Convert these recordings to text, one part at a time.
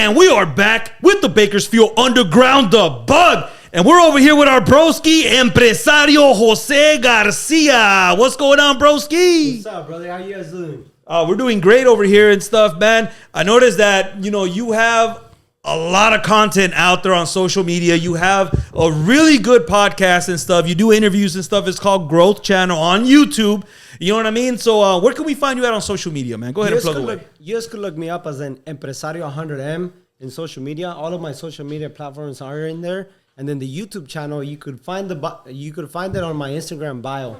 And we are back with the Bakersfield Underground, The Bug. And we're over here with our broski, Empresario Jose Garcia. What's going on, broski? What's up, brother? How you guys doing? We're doing great over here and stuff, man. I noticed that, you have a lot of content out there on social media. You have a really good podcast and stuff. You do interviews and stuff. It's called Growth Channel on YouTube. You know what I mean? So where can we find you at on social media, man? Go ahead and plug away. You guys could look me up as an Empresario 100M in social media. All of my social media platforms are in there. And then the YouTube channel, you could find it on my Instagram bio.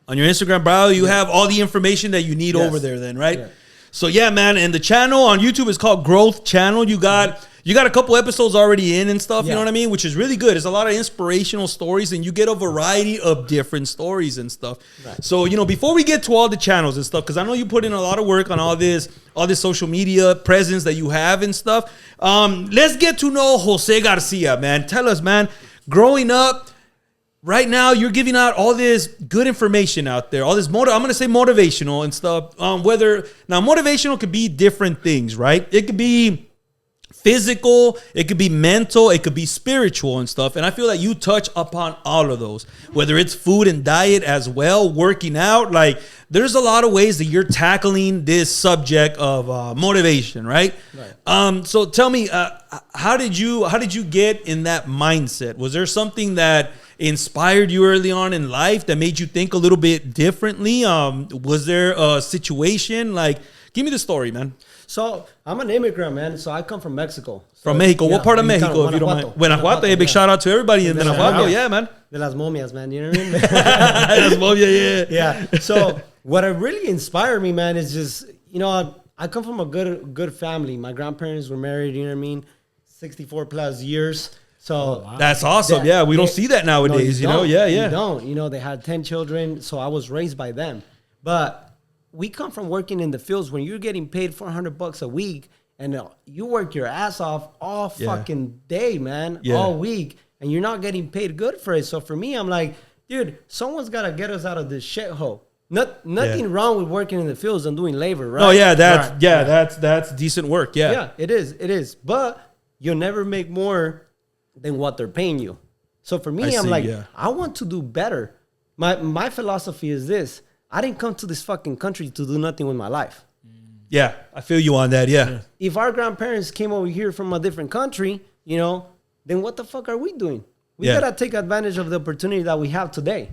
On your Instagram bio, you have all the information that you need over there then, right? Yeah. So yeah, man, and the channel on YouTube is called Growth Channel. You got a couple episodes already in and stuff, you know what I mean? Which is really good. It's a lot of inspirational stories and you get a variety of different stories and stuff. Right. So, before we get to all the channels and stuff, because I know you put in a lot of work on all this social media presence that you have and stuff. Let's get to know Jose Garcia, man. Tell us, man, growing up, right now, you're giving out all this good information out there, all this I'm going to say motivational and stuff. Motivational could be different things, right? It could be physical, it could be mental, it could be spiritual and stuff. And I feel like you touch upon all of those, whether it's food and diet as well, working out. Like, there's a lot of ways that you're tackling this subject of motivation, right? So tell me, how did you get in that mindset? Was there something that inspired you early on in life that made you think a little bit differently? Was there a situation? Like, give me the story, man. So I'm an immigrant, man. So I come from Mexico. From Mexico. What part of Mexico, if you don't mind? Guanajuato. Hey, big shout out to everybody in Guanajuato. Yeah, man. De las momias, man. You know what I mean? Las momias, yeah. So what really inspired me, man, is just, I come from a good family. My grandparents were married, you know what I mean? 64 plus years. So that's awesome. We don't see that nowadays, You don't. Yeah. You don't. They had 10 children. So I was raised by them. But we come from working in the fields when you're getting paid $400 a week and you work your ass off all fucking day, man, all week, and you're not getting paid good for it. So for me, I'm like, dude, someone's got to get us out of this shithole. Nothing wrong with working in the fields and doing labor, right? Oh yeah, that's decent work. Yeah, it is. But you'll never make more than what they're paying you. So for me, I want to do better. My philosophy is this. I didn't come to this fucking country to do nothing with my life. Yeah, I feel you on that, yeah. If our grandparents came over here from a different country, then what the fuck are we doing? We gotta take advantage of the opportunity that we have today.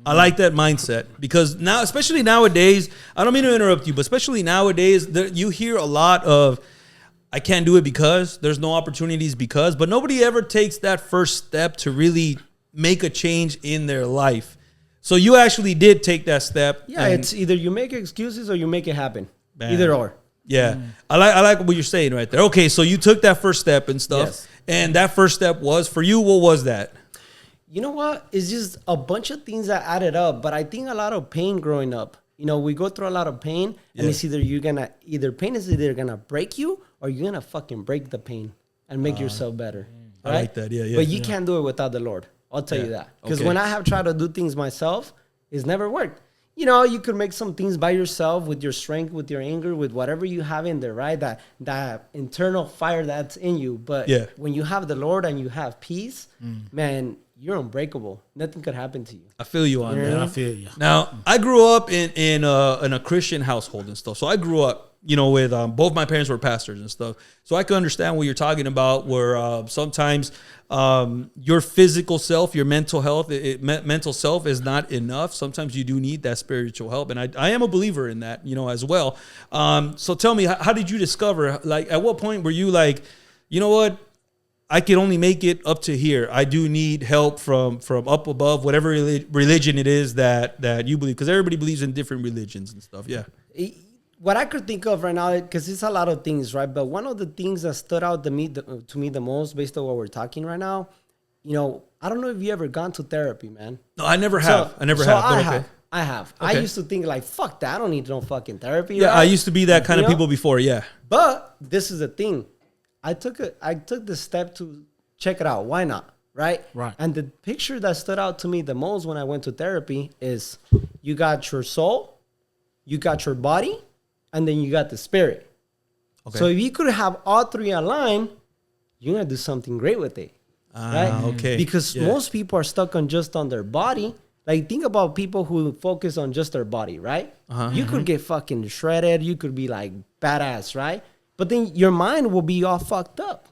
I like that mindset because now, especially nowadays, I don't mean to interrupt you, but especially nowadays, you hear a lot of, I can't do it because, there's no opportunities because, but nobody ever takes that first step to really make a change in their life. So you actually did take that step. Yeah, it's either you make excuses or you make it happen. Man. Either or. Yeah. I like what you're saying right there. Okay, so you took that first step and stuff. Yes. And that first step was, for you, what was that? You know what? It's just a bunch of things that added up. But I think a lot of pain growing up. We go through a lot of pain. And it's either pain is either going to break you or you're going to fucking break the pain and make yourself better. Right? I like that, yeah. But you can't do it without the Lord. I'll tell you that. Because when I have tried to do things myself, it's never worked. You could make some things by yourself with your strength, with your anger, with whatever you have in there, right? That internal fire that's in you. But when you have the Lord and you have peace, man, you're unbreakable. Nothing could happen to you. I feel you on that. I feel you. Now, I grew up in a Christian household and stuff. So I grew up, with both my parents were pastors and stuff. So I can understand what you're talking about, where sometimes your physical self, your mental health, mental self is not enough. Sometimes you do need that spiritual help. And I am a believer in that, as well. So tell me, how did you discover, like, at what point were you like, you know what? I can only make it up to here. I do need help from up above, whatever religion it is that you believe. Because everybody believes in different religions and stuff. Yeah. What I could think of right now, because it's a lot of things, right? But one of the things that stood out to me the most, based on what we're talking right now, I don't know if you ever gone to therapy, man. No, I never have. I have. Okay. I used to think like, fuck that. I don't need no fucking therapy. Yeah, right? I used to be that kind of people before, yeah. But this is the thing. I took the step to check it out. Why not? Right? Right. And the picture that stood out to me the most when I went to therapy is you got your soul, you got your body, and then you got the spirit. So if you could have all three aligned, you're going to do something great with it. Right? Okay. Because most people are stuck on just on their body. Like, think about people who focus on just their body, right? You could get fucking shredded. You could be like badass, right? But then your mind will be all fucked up.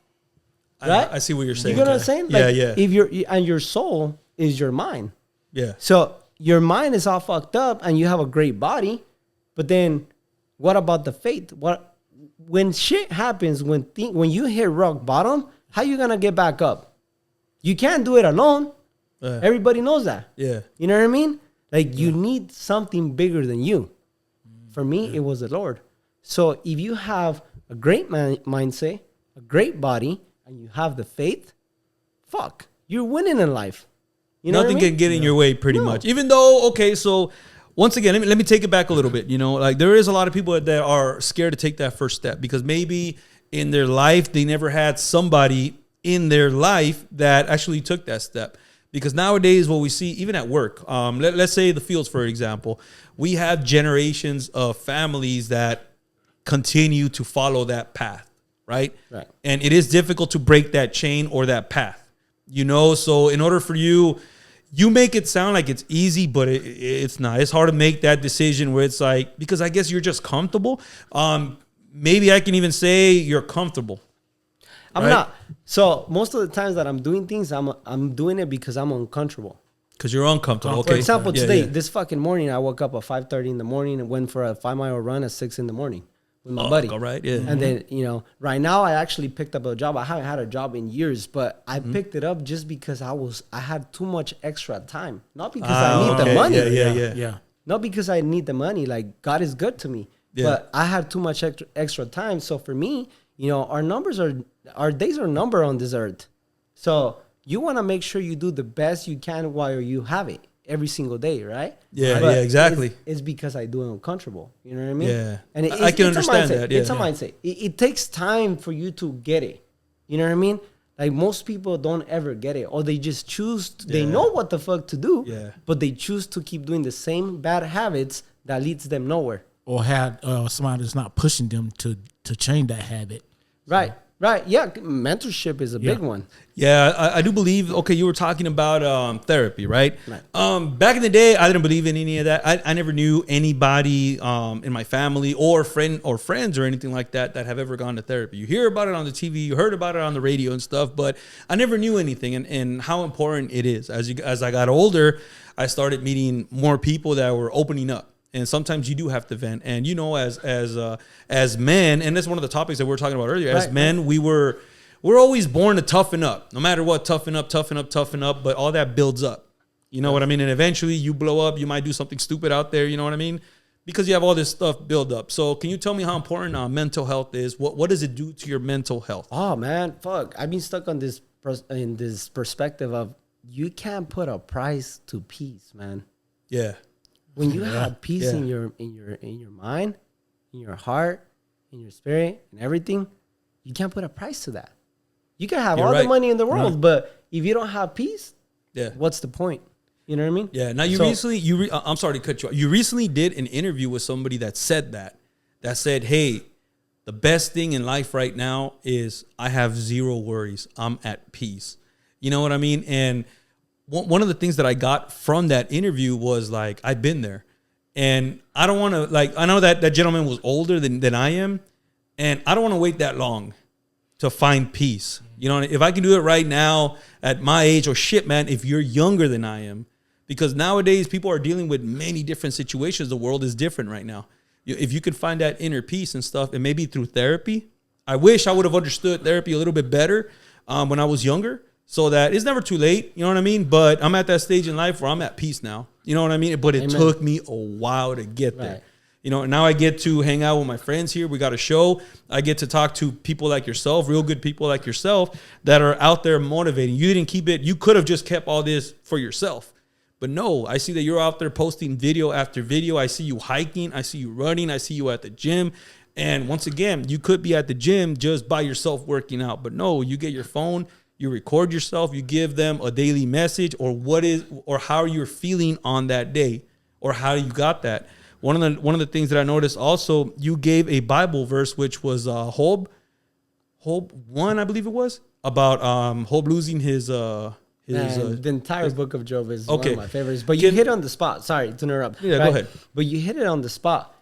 Right? I see what you're saying. You know what I'm saying? Like, yeah. If and your soul is your mind. Yeah. So your mind is all fucked up and you have a great body. But then what about the faith? When shit happens, when you hit rock bottom, how you going to get back up? You can't do it alone. Everybody knows that. Yeah. You know what I mean? Like, you need something bigger than you. For me, it was the Lord. So if you have a great mindset, a great body, and you have the faith, fuck, you're winning in life. You know Nothing can get in your way pretty much. Even though, okay, so once again, let me take it back a little bit. You know, like, there is a lot of people that are scared to take that first step because maybe in their life, they never had somebody in their life that actually took that step. Because nowadays, what we see, even at work, let's say the fields, for example, we have generations of families that continue to follow that path, right? And it is difficult to break that chain or that path, you know? So in order for you make it sound like it's easy, but it's not. It's hard to make that decision where it's like, because I guess you're just comfortable. Maybe I can even say you're comfortable. I'm not. So most of the times that I'm doing things, I'm doing it because I'm uncomfortable. Because you're uncomfortable. Okay. For example, today, this fucking morning, I woke up at 5:30 in the morning and went for a 5-mile run at 6 in the morning with my buddy. All right. Yeah. And then, you know, right now I actually picked up a job. I haven't had a job in years, but I picked it up just because I had too much extra time. Not because I need the money. Yeah. Not because I need the money. Like, God is good to me. But I had too much extra time. So for me, you know, our days are numbered on this earth. So you want to make sure you do the best you can while you have it every single day, right? Yeah, but exactly. It's because I do it uncomfortable. You know what I mean? Yeah. And I can understand that. It's a mindset. It takes time for you to get it. You know what I mean? Like, most people don't ever get it, or they just choose. They know what the fuck to do, but they choose to keep doing the same bad habits that leads them nowhere. Or had somebody that's not pushing them to change that habit. Right. Yeah, mentorship is a big one. Yeah, I do believe, okay, you were talking about therapy, right? Back in the day, I didn't believe in any of that. I never knew anybody in my family or friends or anything like that have ever gone to therapy. You hear about it on the TV, you heard about it on the radio and stuff, but I never knew anything and how important it is. As I got older, I started meeting more people that were opening up. And sometimes you do have to vent. And, you know, as men, and that's one of the topics that we were talking about earlier, as men, we're always born to toughen up. No matter what, toughen up. But all that builds up. You know what I mean? And eventually you blow up. You might do something stupid out there. You know what I mean? Because you have all this stuff build up. So can you tell me how important mental health is? What does it do to your mental health? Oh, man, fuck. I've been stuck on this perspective of you can't put a price to peace, man. Yeah. When you have peace in your mind, in your heart, in your spirit, and everything, you can't put a price to that. You can have the money in the world, but if you don't have peace, what's the point? You know what I mean? Yeah. Now I'm sorry to cut you off. You recently did an interview with somebody that said that said, hey, the best thing in life right now is I have zero worries. I'm at peace. You know what I mean? And one of the things that I got from that interview was like, I've been there. And I don't want to, like, I know that gentleman was older than I am. And I don't want to wait that long to find peace. You know, if I can do it right now at my age, or shit, man, if you're younger than I am, because nowadays people are dealing with many different situations. The world is different right now. If you could find that inner peace and stuff, and maybe through therapy, I wish I would have understood therapy a little bit better when I was younger. So that it's never too late, you know what I mean? But I'm at that stage in life where I'm at peace now, you know what I mean? But it took me a while to get there. You know, and now I get to hang out with my friends here. We got a show. I get to talk to people like yourself, real good people like yourself that are out there motivating. You didn't keep it. You could have just kept all this for yourself. But no, I see that you're out there posting video after video. I see you hiking. I see you running. I see you at the gym. And once again, you could be at the gym just by yourself working out. But no, you get your phone. You record yourself, you give them a daily message or how you're feeling on that day or how you got that. one of the things that I noticed also, you gave a Bible verse, which was Job 1, I believe it was, about Job losing his the entire book of Job is one of my favorites. But you hit on the spot. Sorry to interrupt. Yeah, go ahead. But you hit it on the spot.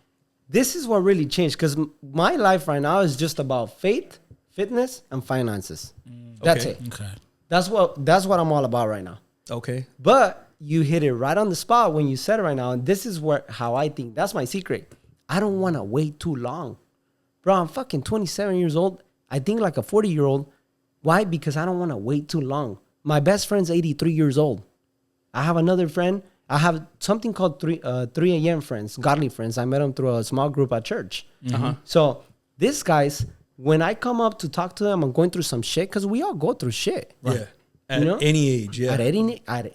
This is what really changed, because my life right now is just about faith, fitness, and finances. That's it. Okay. That's what I'm all about right now. Okay. But you hit it right on the spot when you said it right now. And this is how I think. That's my secret. I don't want to wait too long. Bro, I'm fucking 27 years old. I think like a 40-year-old. Why? Because I don't want to wait too long. My best friend's 83 years old. I have another friend. I have something called 3 a.m. friends, godly friends. I met them through a small group at church. So these guys, when I come up to talk to them, I'm going through some shit, because we all go through shit. Right? Yeah. At any age, yeah. At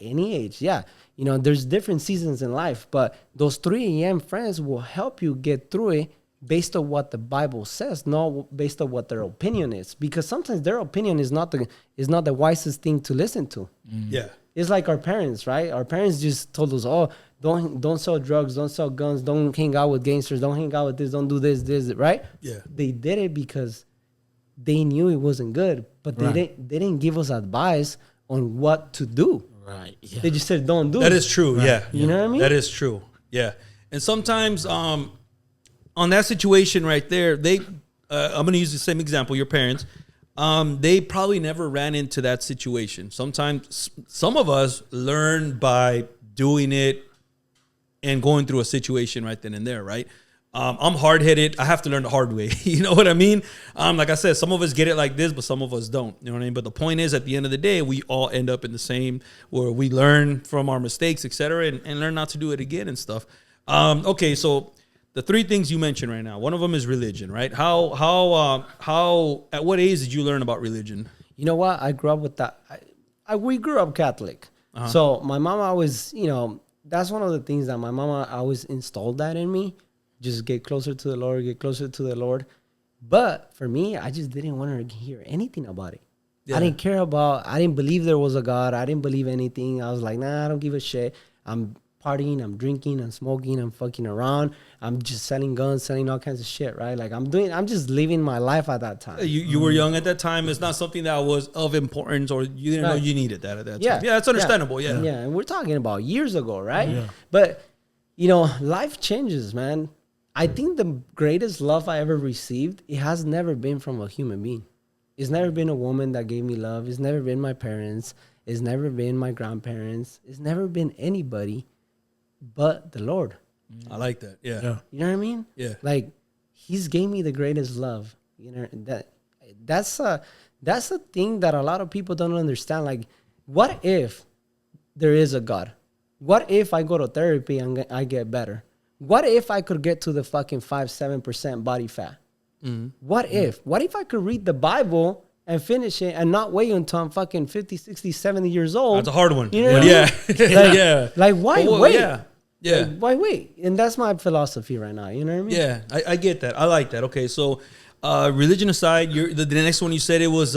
any age, yeah. You know, there's different seasons in life, but those 3 a.m. friends will help you get through it based on what the Bible says, not based on what their opinion is. Because sometimes their opinion is not the wisest thing to listen to. Yeah. It's like our parents, right? Our parents just told us, oh, don't sell drugs, don't sell guns, don't hang out with gangsters, don't hang out with this, don't do this, right? Yeah. They did it because they knew it wasn't good, but they didn't give us advice on what to do. Right. Yeah. They just said, don't do it. That is true. Right. Yeah. You know what I mean? That is true. Yeah. And sometimes on that situation right there, I'm going to use the same example, your parents. They probably never ran into that situation. Sometimes some of us learn by doing it and going through a situation right then and there, right? I'm hard-headed. I have to learn the hard way. You know what I mean? Like I said, some of us get it like this, but some of us don't. You know what I mean? But the point is, at the end of the day, we all end up in the same, where we learn from our mistakes, et cetera, and learn not to do it again and stuff. Okay, so the 3 things you mentioned right now, one of them is religion, right? How at what age did you learn about religion? You know what? I grew up with that. We grew up Catholic. So my mama always, that's one of the things that my mama always installed that in me. Just get closer to the Lord, get closer to the Lord. But for me, I just didn't want to hear anything about it. Yeah. I didn't believe there was a God. I didn't believe anything. I was like, nah, I don't give a shit. I'm partying, I'm drinking, I'm smoking, I'm fucking around. I'm just selling guns, selling all kinds of shit, right? Like I'm just living my life at that time. You were young at that time. It's not something that was of importance, or you didn't know you needed that at that time. Yeah, that's understandable. Yeah. And we're talking about years ago, right? Yeah. But, life changes, man. I think the greatest love I ever received, it has never been from a human being. It's never been a woman that gave me love. It's never been my parents. It's never been my grandparents. It's never been anybody but the Lord. I like that. Yeah. You know what I mean? Yeah. Like, He's gave me the greatest love. That's a thing that a lot of people don't understand. Like, what if there is a God? What if I go to therapy and I get better? What if I could get to the fucking 5-7% body fat? What if I could read the Bible and finish it and not wait until I'm fucking 50, 60, 70 years old? That's a hard one. You know what I mean? Like, why wait? Yeah. Like, why wait? And that's my philosophy right now. You know what I mean? Yeah, I get that. I like that. Okay, so religion aside, the next one you said it was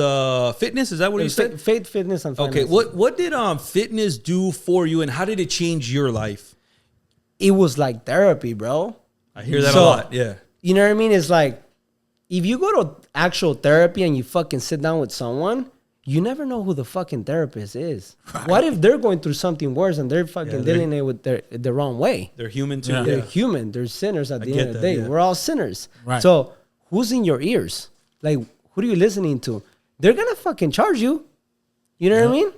fitness. Is that what you said? Faith, fitness, and finances. Okay, what did fitness do for you, and how did it change your life? It was like therapy, bro. I hear that a lot. Yeah. You know what I mean? It's like, if you go to actual therapy and you fucking sit down with someone, you never know who the fucking therapist is. Right. What if they're going through something worse and they're fucking dealing it with the wrong way? They're human too. Yeah. They're human. They're sinners at the end of the day. Yeah. We're all sinners. Right. So who's in your ears? Like, who are you listening to? They're going to fucking charge you. You know what I mean?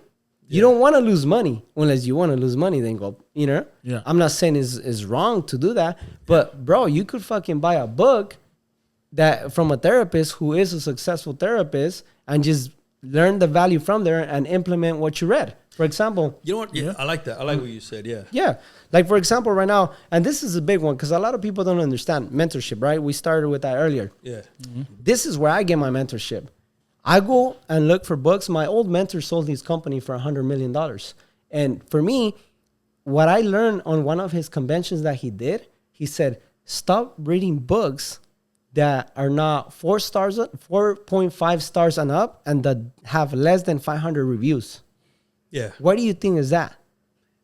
You don't want to lose money. Unless you want to lose money, then go, Yeah. I'm not saying it's wrong to do that. But, bro, you could fucking buy a book that from a therapist who is a successful therapist and just learn the value from there and implement what you read. For example. You know what? Yeah, I like that. I like what you said. Yeah. Yeah. Like, for example, right now, and this is a big one because a lot of people don't understand mentorship, right? We started with that earlier. Yeah. This is where I get my mentorship. I go and look for books. My old mentor sold his company for $100 million. And for me, what I learned on one of his conventions that he did, he said, stop reading books that are not 4.5 stars and up and that have less than 500 reviews. Yeah. What do you think is that?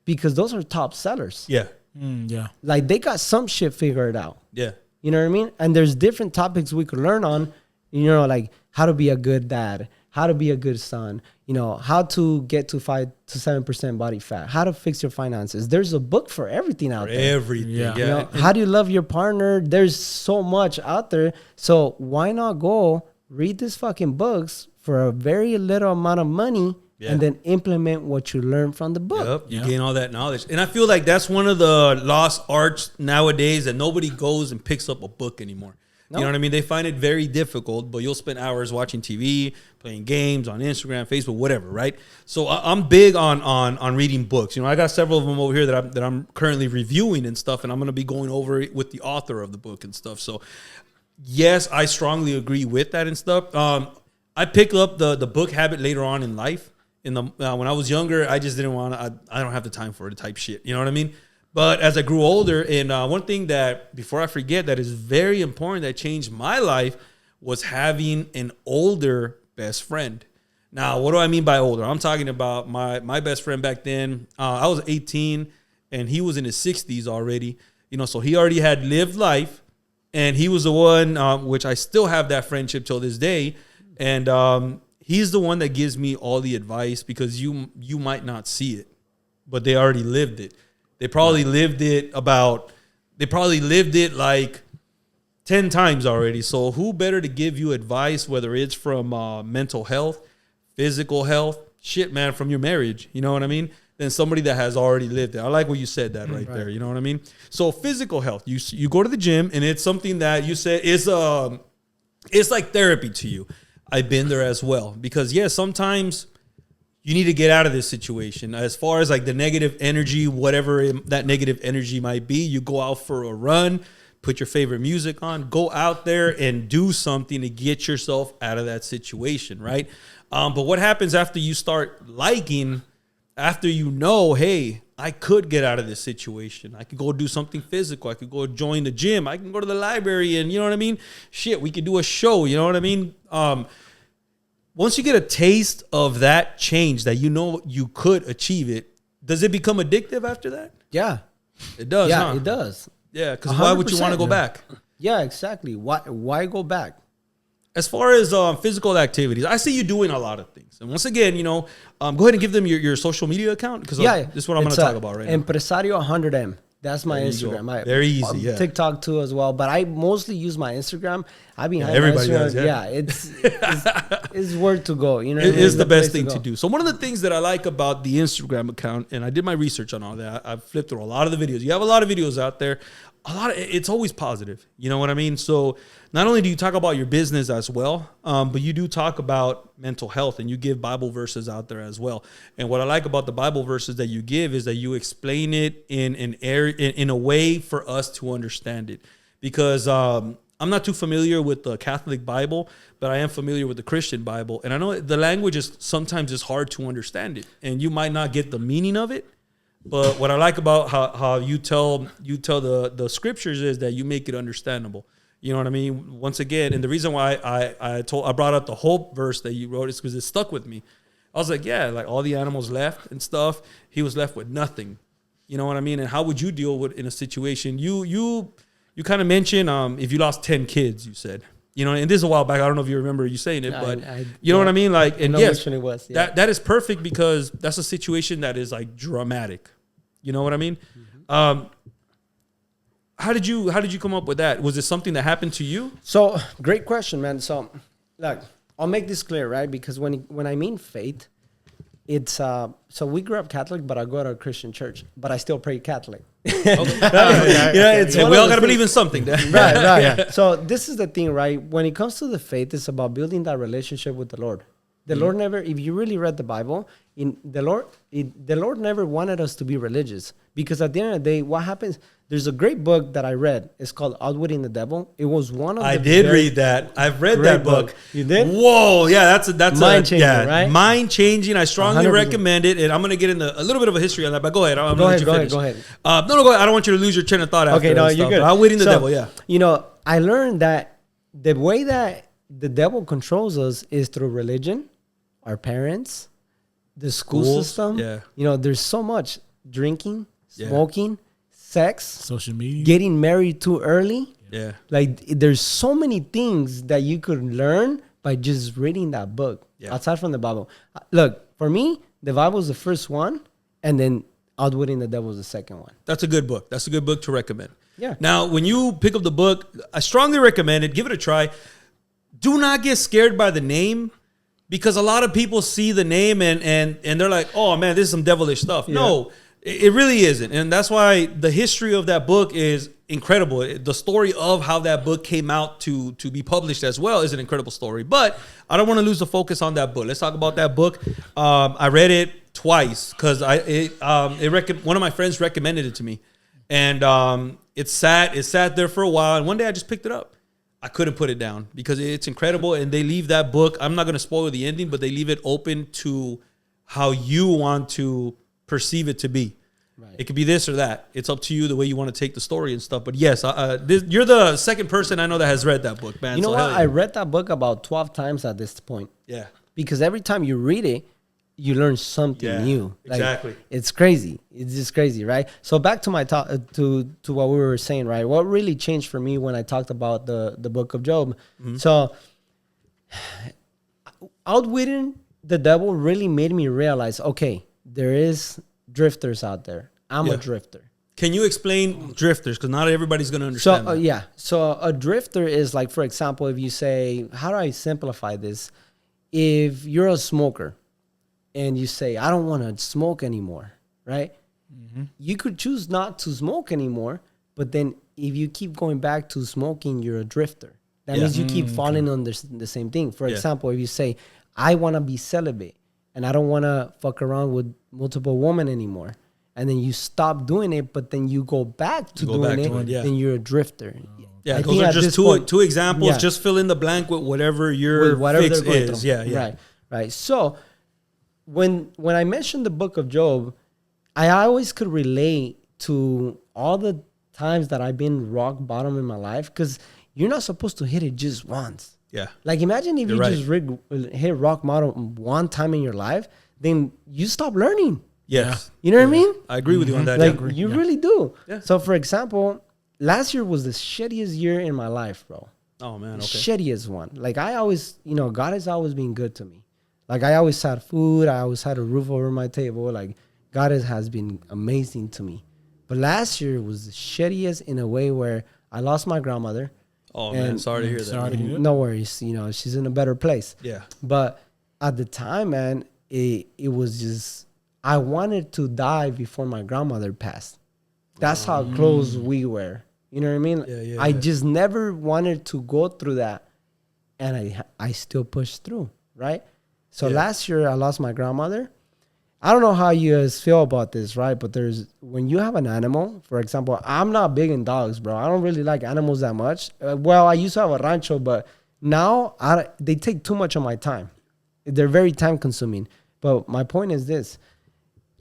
Because those are top sellers. Yeah. Yeah. Like they got some shit figured out. Yeah. You know what I mean? And there's different topics we could learn on, you know, like how to be a good dad, how to be a good son, you know, how to get to 5 to 7% body fat, how to fix your finances. There's a book for everything out there. Everything. Yeah. You know, how do you love your partner? There's so much out there. So why not go read these fucking books for a very little amount of money and then implement what you learn from the book? Yep, you gain all that knowledge. And I feel like that's one of the lost arts nowadays that nobody goes and picks up a book anymore. You know what I mean? They find it very difficult, but you'll spend hours watching TV, playing games on Instagram, Facebook, whatever, right? So I'm big on reading books. You know, I got several of them over here that I'm currently reviewing and stuff, and I'm going to be going over it with the author of the book and stuff. So yes, I strongly agree with that and stuff. I picked up the book habit later on in life. When I was younger, I just didn't want to. I don't have the time for it type shit. You know what I mean? But as I grew older, and one thing that, before I forget, that is very important that changed my life was having an older best friend. Now, what do I mean by older? I'm talking about my best friend back then. I was 18, and he was in his 60s already. You know, so he already had lived life, and he was the one, which I still have that friendship till this day. And he's the one that gives me all the advice, because you might not see it, but they already lived it. They probably lived it like 10 times already. So who better to give you advice, whether it's from mental health, physical health, shit, man, from your marriage, you know what I mean, than somebody that has already lived it. I like what you said that right there, you know what I mean? So physical health, you go to the gym, and it's something that you said is it's like therapy to you. I've been there as well, because sometimes you need to get out of this situation. As far as like the negative energy, whatever that negative energy might be, you go out for a run, put your favorite music on, go out there and do something to get yourself out of that situation, right? But what happens after you start liking, after you know, hey, I could get out of this situation. I could go do something physical. I could go join the gym. I can go to the library, and you know what I mean? Shit, we could do a show, you know what I mean? Once you get a taste of that change that you know you could achieve it, does it become addictive after that? Yeah. It does, Yeah, huh? it does. Yeah, because why would you want to go back? Yeah, exactly. Why go back? As far as physical activities, I see you doing a lot of things. And once again, you know, go ahead and give them your social media account, because this is what I'm going to talk about right now. Empresario 100M. That's my Instagram. Very easy, yeah. TikTok too as well, but I mostly use my Instagram. I've been everybody does, yeah. It's worth to go. You know, it is the best thing to do. So one of the things that I like about the Instagram account, and I did my research on all that. I've flipped through a lot of the videos. You have a lot of videos out there. It's always positive. You know what I mean? So not only do you talk about your business as well, but you do talk about mental health, and you give Bible verses out there as well. And what I like about the Bible verses that you give is that you explain it in a way for us to understand it. Because I'm not too familiar with the Catholic Bible, but I am familiar with the Christian Bible. And I know the language is sometimes it's hard to understand it, and you might not get the meaning of it. But what I like about how you tell the scriptures is that you make it understandable. You know what I mean? Once again, and the reason why I brought up the hope verse that you wrote is because it stuck with me. I was like, yeah, like all the animals left and stuff. He was left with nothing. You know what I mean? And how would you deal with in a situation? You kind of mentioned if you lost 10 kids, you said. You know, and this is a while back. I don't know if you remember you saying it, but you know what I mean? Like, and yes, which one it was. Yeah. That is perfect, because that's a situation that is like dramatic. You know what I mean? Mm-hmm. How did you come up with that? Was it something that happened to you? So great question, man. So look, I'll make this clear, right? Because when I mean faith, it's so we grew up Catholic, but I go to a Christian church, but I still pray Catholic. We all got to believe in something. Right. Yeah. So this is the thing, right? When it comes to the faith, it's about building that relationship with the Lord. The Lord never, if you really read the Bible, the Lord never wanted us to be religious, because at the end of the day, what happens? There's a great book that I read. It's called Outwitting the Devil. It was one of I did read that. I've read that book. You did? Whoa, yeah, that's mind changing, right? Mind changing. I strongly 100%. recommend it, and I'm gonna get into a little bit of a history on that. But go ahead. Go ahead. Go ahead. No, go ahead. I don't want you to lose your train of thought. Okay, no, you're good. Outwitting the Devil. Yeah. You know, I learned that the way that the devil controls us is through religion, our parents, the school system. Yeah. You know, there's so much drinking, smoking, sex, social media, getting married too early. Yeah. Like there's so many things that you could learn by just reading that book. Yeah. Aside from the Bible. Look, for me, the Bible is the first one, and then Outwitting the Devil is the second one. That's a good book. That's a good book to recommend. Yeah. Now, when you pick up the book, I strongly recommend it. Give it a try. Do not get scared by the name, because a lot of people see the name and they're like, oh man, this is some devilish stuff. Yeah. No, it really isn't. And that's why the history of that book is incredible. The story of how that book came out to be published as well is an incredible story. But I don't want to lose the focus on that book. Let's talk about that book. I read it twice because one of my friends recommended it to me. And it sat there for a while. And one day I just picked it up. I couldn't put it down because it's incredible. And they leave that book. I'm not going to spoil the ending, but they leave it open to how you want to perceive it to be. Right. It could be this or that. It's up to you the way you want to take the story and stuff. But yes, you're the second person I know that has read that book, man. You know what? Yeah. I read that book about 12 times at this point. Yeah. Because every time you read it, you learn something new. Like, exactly. It's crazy. It's just crazy, right? So back to my talk, to what we were saying, right? What really changed for me when I talked about the book of Job. Mm-hmm. So Outwitting the Devil really made me realize, okay, there is drifters out there. I'm a drifter. Can you explain drifters? Because not everybody's going to understand that. So a drifter is like, for example, if you say, how do I simplify this? If you're a smoker, and you say, I don't want to smoke anymore, right? Mm-hmm. You could choose not to smoke anymore, but then if you keep going back to smoking, you're a drifter. That means you keep falling on the same thing. For example, if you say, I want to be celibate, and I don't want to fuck around with multiple women anymore, and then you stop doing it, but then you go back to doing it, then you're a drifter. Yeah, those are just two examples. Yeah. Just fill in the blank with whatever your fix is. Yeah. Right. So when I mentioned the book of Job, I always could relate to all the times that I've been rock bottom in my life, because you're not supposed to hit it just once. Yeah. Like imagine if just hit rock bottom one time in your life, then you stop learning. Yes. You know what I mean? I agree with you on that. Like you really do. Yeah. So for example, last year was the shittiest year in my life, bro. Oh man, okay. Shittiest one. Like I always, God has always been good to me. Like I always had food. I always had a roof over my table. Like God has been amazing to me. But last year was the shittiest in a way where I lost my grandmother. Oh man, sorry to hear that. No worries. She's in a better place. Yeah. But at the time, man, it was just, I wanted to die before my grandmother passed. That's how close we were. You know what I mean? Yeah, I just never wanted to go through that. And I still pushed through, right? So last year I lost my grandmother. I don't know how you guys feel about this, right? But when you have an animal, for example, I'm not big in dogs, bro. I don't really like animals that much. Well, I used to have a rancho, but now they take too much of my time. They're very time consuming. But my point is this.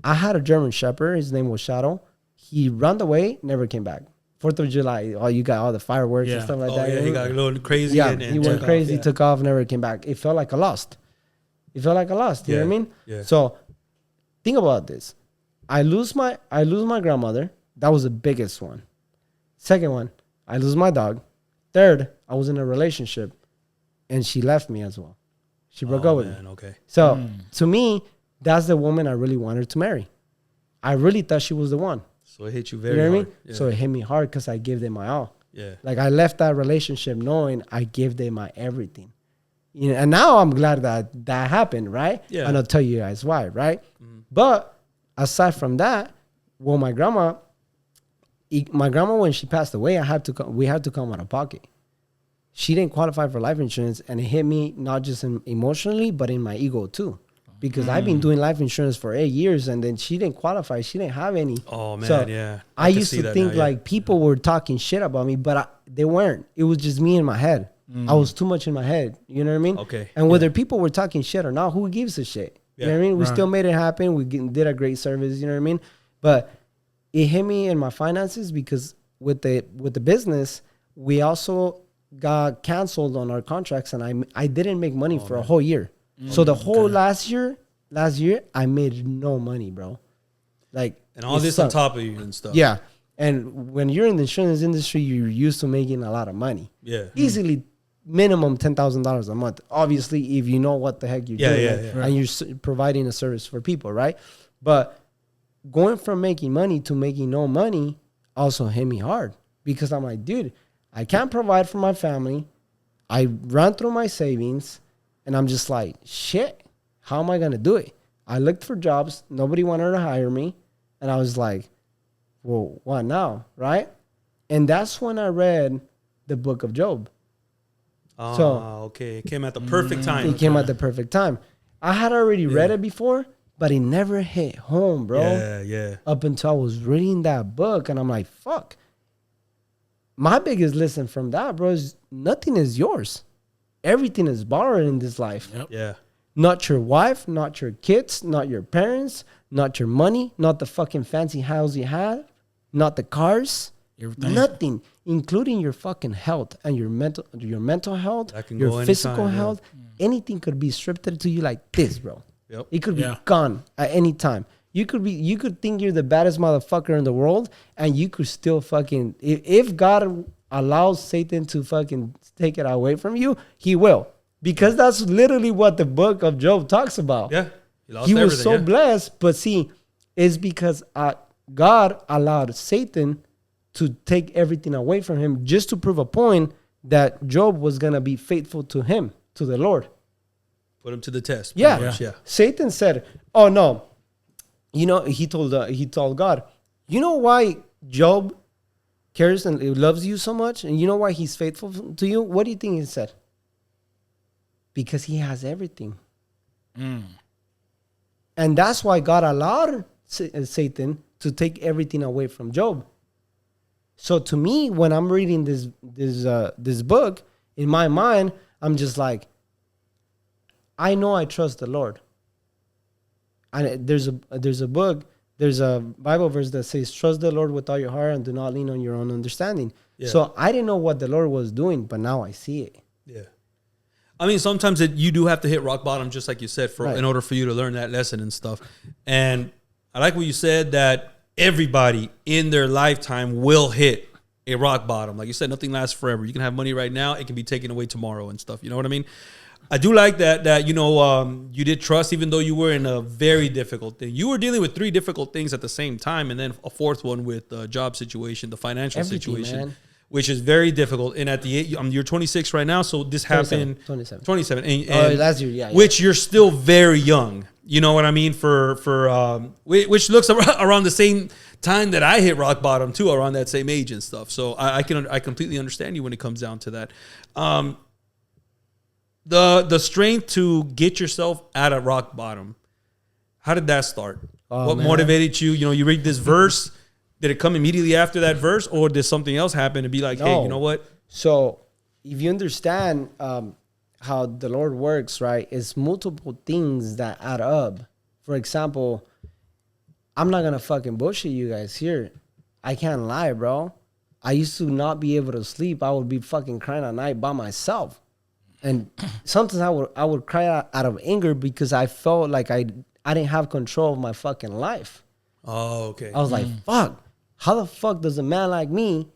I had a German Shepherd. His name was Shadow. He ran away, never came back. 4th of July, you got all the fireworks and stuff like that. Yeah, he got a little crazy. Yeah, he went crazy, took off, never came back. It felt like a lost. You know what I mean? Yeah. So think about this. I lose my grandmother. That was the biggest one. Second one, I lose my dog. Third, I was in a relationship and she left me as well. She broke up with me. Okay. So to me, that's the woman I really wanted to marry. I really thought she was the one. So it hit you very hard. You know what I mean? Yeah. So it hit me hard because I gave them my all. Yeah. Like I left that relationship knowing I gave them my everything. And now I'm glad that happened, right? Yeah. And I'll tell you guys why, right? Mm-hmm. But aside from that, well, my grandma, when she passed away, we had to come out of pocket. She didn't qualify for life insurance, and it hit me not just emotionally, but in my ego too. Because I've been doing life insurance for 8 years, and then she didn't qualify. She didn't have any. Oh, man, so yeah. I used to think like people were talking shit about me, but they weren't. It was just me in my head. I was too much in my head. You know what I mean? Okay. And whether people were talking shit or not, who gives a shit? You know what I mean? We still made it happen. We did a great service. You know what I mean? But it hit me in my finances because with the business, we also got canceled on our contracts, and I didn't make money for a whole year. So the whole last year, I made no money, bro. Like, and all this sucked. on top of you and stuff. Yeah. And when you're in the insurance industry, you're used to making a lot of money. Yeah. Easily minimum $10,000 a month. Obviously, if you know what the heck you're doing and you're providing a service for people, right? But going from making money to making no money also hit me hard because I'm like, dude, I can't provide for my family. I ran through my savings and I'm just like, shit, how am I going to do it? I looked for jobs. Nobody wanted to hire me. And I was like, well, what now? Right? And that's when I read the book of Job. So, okay. It came at the perfect time. It came at the perfect time. I had already read it before, but it never hit home, bro. Yeah. Up until I was reading that book, and I'm like, fuck. My biggest lesson from that, bro, is nothing is yours. Everything is borrowed in this life. Yep. Yeah. Not your wife, not your kids, not your parents, not your money, not the fucking fancy house you have, not the cars. Everything. Nothing, including your fucking health and your mental health, your physical health. Anything could be stripped to you like this, bro. Yep. It could be gone at any time. You could think you're the baddest motherfucker in the world, and you could still fucking, if God allows Satan to fucking take it away from you, he will. Because that's literally what the book of Job talks about. Yeah. He was so blessed, but see, it's because God allowed Satan to take everything away from him just to prove a point that Job was going to be faithful to him, to the Lord. Put him to the test. Yeah. Satan said, oh no. You know, he told God, you know why Job cares and loves you so much? And you know why he's faithful to you? What do you think he said? Because he has everything. And that's why God allowed Satan to take everything away from Job. So to me, when I'm reading this book, in my mind, I'm just like, I know I trust the Lord. And there's a Bible verse that says, trust the Lord with all your heart and do not lean on your own understanding. Yeah. So I didn't know what the Lord was doing, but now I see it. Yeah. I mean, sometimes you do have to hit rock bottom, just like you said, in order for you to learn that lesson and stuff. And I like what you said, that everybody in their lifetime will hit a rock bottom. Like you said, nothing lasts forever. You can have money right now. It can be taken away tomorrow and stuff. You know what I mean? I do like that you did trust, even though you were in a very difficult thing. You were dealing with 3 difficult things at the same time, and then a 4th one with the job situation, the financial situation, man. Which is very difficult. And at you're 26 right now, so this happened 27. And last year, yeah. Which you're still very young. You know what I mean? Which looks around the same time that I hit rock bottom too, around that same age and stuff. So I completely understand you when it comes down to that. The strength to get yourself out of rock bottom. How did that start? What motivated you? You know, you read this verse. Did it come immediately after that verse, or did something else happen to be like, hey, you know what? So if you understand how the Lord works, right, it's multiple things that add up. For example, I'm not going to fucking bullshit you guys here. I can't lie, bro. I used to not be able to sleep. I would be fucking crying at night by myself. And sometimes I would cry out of anger because I felt like I didn't have control of my fucking life. Oh, okay. I was like, fuck. How the fuck does a man like me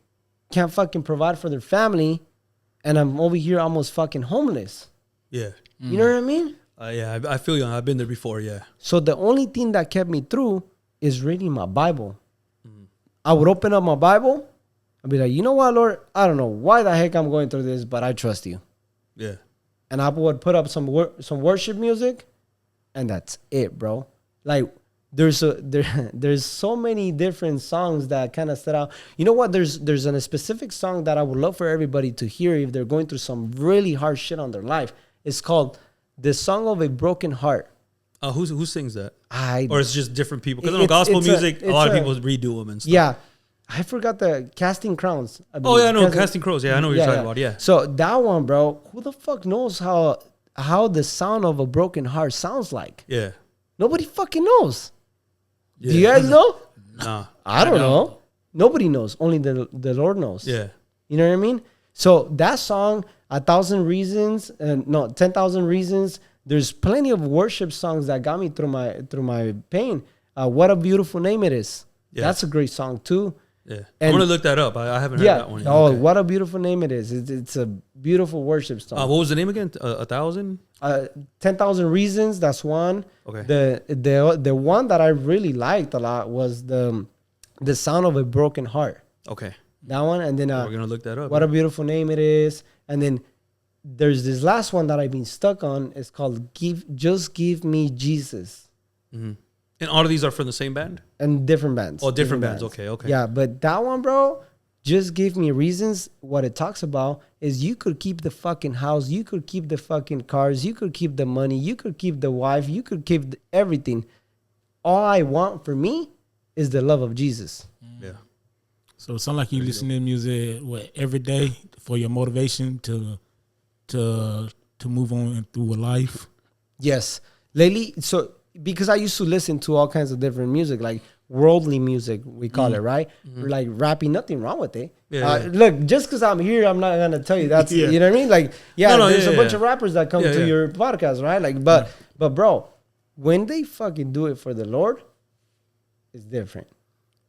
can't fucking provide for their family and I'm over here almost fucking homeless? Yeah. You know what I mean? Yeah, I feel you. I've been there before, yeah. So the only thing that kept me through is reading my Bible. I would open up my Bible. I'd be like, you know what, Lord? I don't know why the heck I'm going through this, but I trust you. Yeah. And I would put up some worship music, and that's it, bro. Like, there's so many different songs that kind of stood out. You know what? There's a specific song that I would love for everybody to hear if they're going through some really hard shit on their life. It's called "The Song of a Broken Heart." Who sings that? Or it's just different people? Because gospel music, a lot of people redo them and stuff. Yeah. I forgot the Casting Crowns. Oh, yeah, no, Casting Crows. Yeah, I know what you're talking about, yeah. So that one, bro, who the fuck knows how the sound of a broken heart sounds like? Yeah. Nobody fucking knows. Yeah. Do you guys know? Nah. I don't know. Nobody knows. Only the Lord knows. Yeah. You know what I mean? So that song, 1,000 Reasons, 10,000 Reasons. There's plenty of worship songs that got me through my pain. What a Beautiful Name It Is. Yeah. That's a great song too. Yeah. And I'm going to look that up. I haven't heard that one yet. Oh, Okay. what a beautiful name it is. It's a beautiful worship song. What was the name again? 1,000? 10,000 Reasons, that's one. Okay. The one that I really liked a lot was the Sound of a Broken Heart. Okay. That one. And then We're going to look that up. What a Beautiful Name It Is. And then there's this last one that I've been stuck on. It's called Just Give Me Jesus. Mm-hmm. And all of these are from the same band? And different bands. Oh, different bands. Okay. Yeah, but that one, bro, Just Give Me Reasons. What it talks about is you could keep the fucking house, you could keep the fucking cars, you could keep the money, you could keep the wife, you could keep everything. All I want for me is the love of Jesus. Yeah. So it sounds like you listen to music every day for your motivation to move on through life. Yes. Lately, so because I used to listen to all kinds of different music, like worldly music, we call it, right? Like rapping, nothing wrong with it. Yeah. Look, just because I'm here, I'm not gonna tell you that's Yeah. you know what I mean. Like, there's a bunch yeah. of rappers that come to your podcast, right? Like, but bro, when they fucking do it for the Lord, it's different.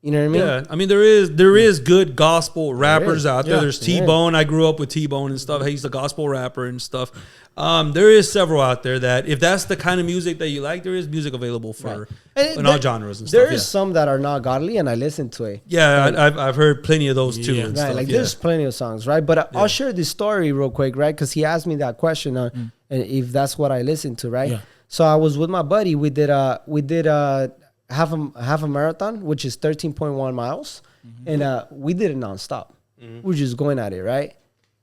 You know what I mean? Yeah, I mean there is good gospel rappers out there. Yeah. There's T-Bone. I grew up with T-Bone and stuff. He's a gospel rapper and stuff. There is several out there that if that's the kind of music that you like, there is music available for in all genres and stuff. There is some that are not godly, and I listen to it. Yeah, I've heard plenty of those too. Yeah. And Right, stuff, like there's plenty of songs, right? But I'll share this story real quick, right? Because he asked me that question, and if that's what I listen to, right? Yeah. So I was with my buddy. We did half a marathon, which is 13.1 miles, and we did it nonstop. We're just going at it, right?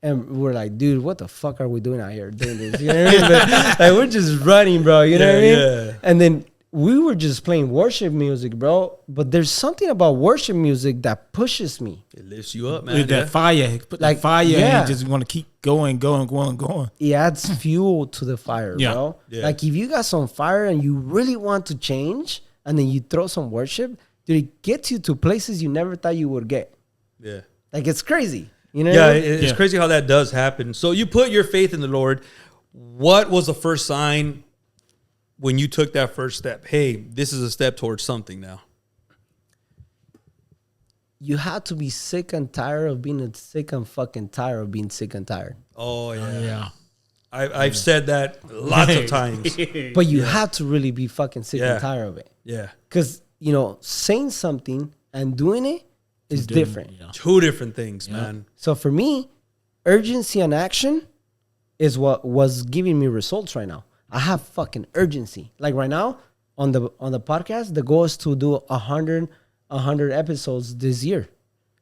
And we're like, dude, what the fuck are we doing out here doing this? You know what I mean? But, like, we're just running, bro. You know what I mean? Yeah. And then we were just playing worship music, bro. But there's something about worship music that pushes me. It lifts you up, man. With that fire, put Like, that fire yeah. and just want to keep going. It adds fuel to the fire, Yeah. bro. Yeah. Like if you got some fire and you really want to change, and then you throw some worship, dude, it gets you to places you never thought you would get. Yeah. Like it's crazy. You know? Yeah, what I mean? it's crazy how that does happen. So you put your faith in the Lord. What was the first sign when you took that first step? Hey, this is a step towards something now. You have to be sick and tired of being sick and fucking tired of being sick and tired. Oh, yeah. Yeah. I've said that lots of times. But you have to really be fucking sick Yeah. and tired of it. Yeah. Because, saying something and doing it is different. Yeah. Two different things, man. So for me, urgency and action is what was giving me results right now. I have fucking urgency. Like right now on the podcast, the goal is to do 100 episodes this year.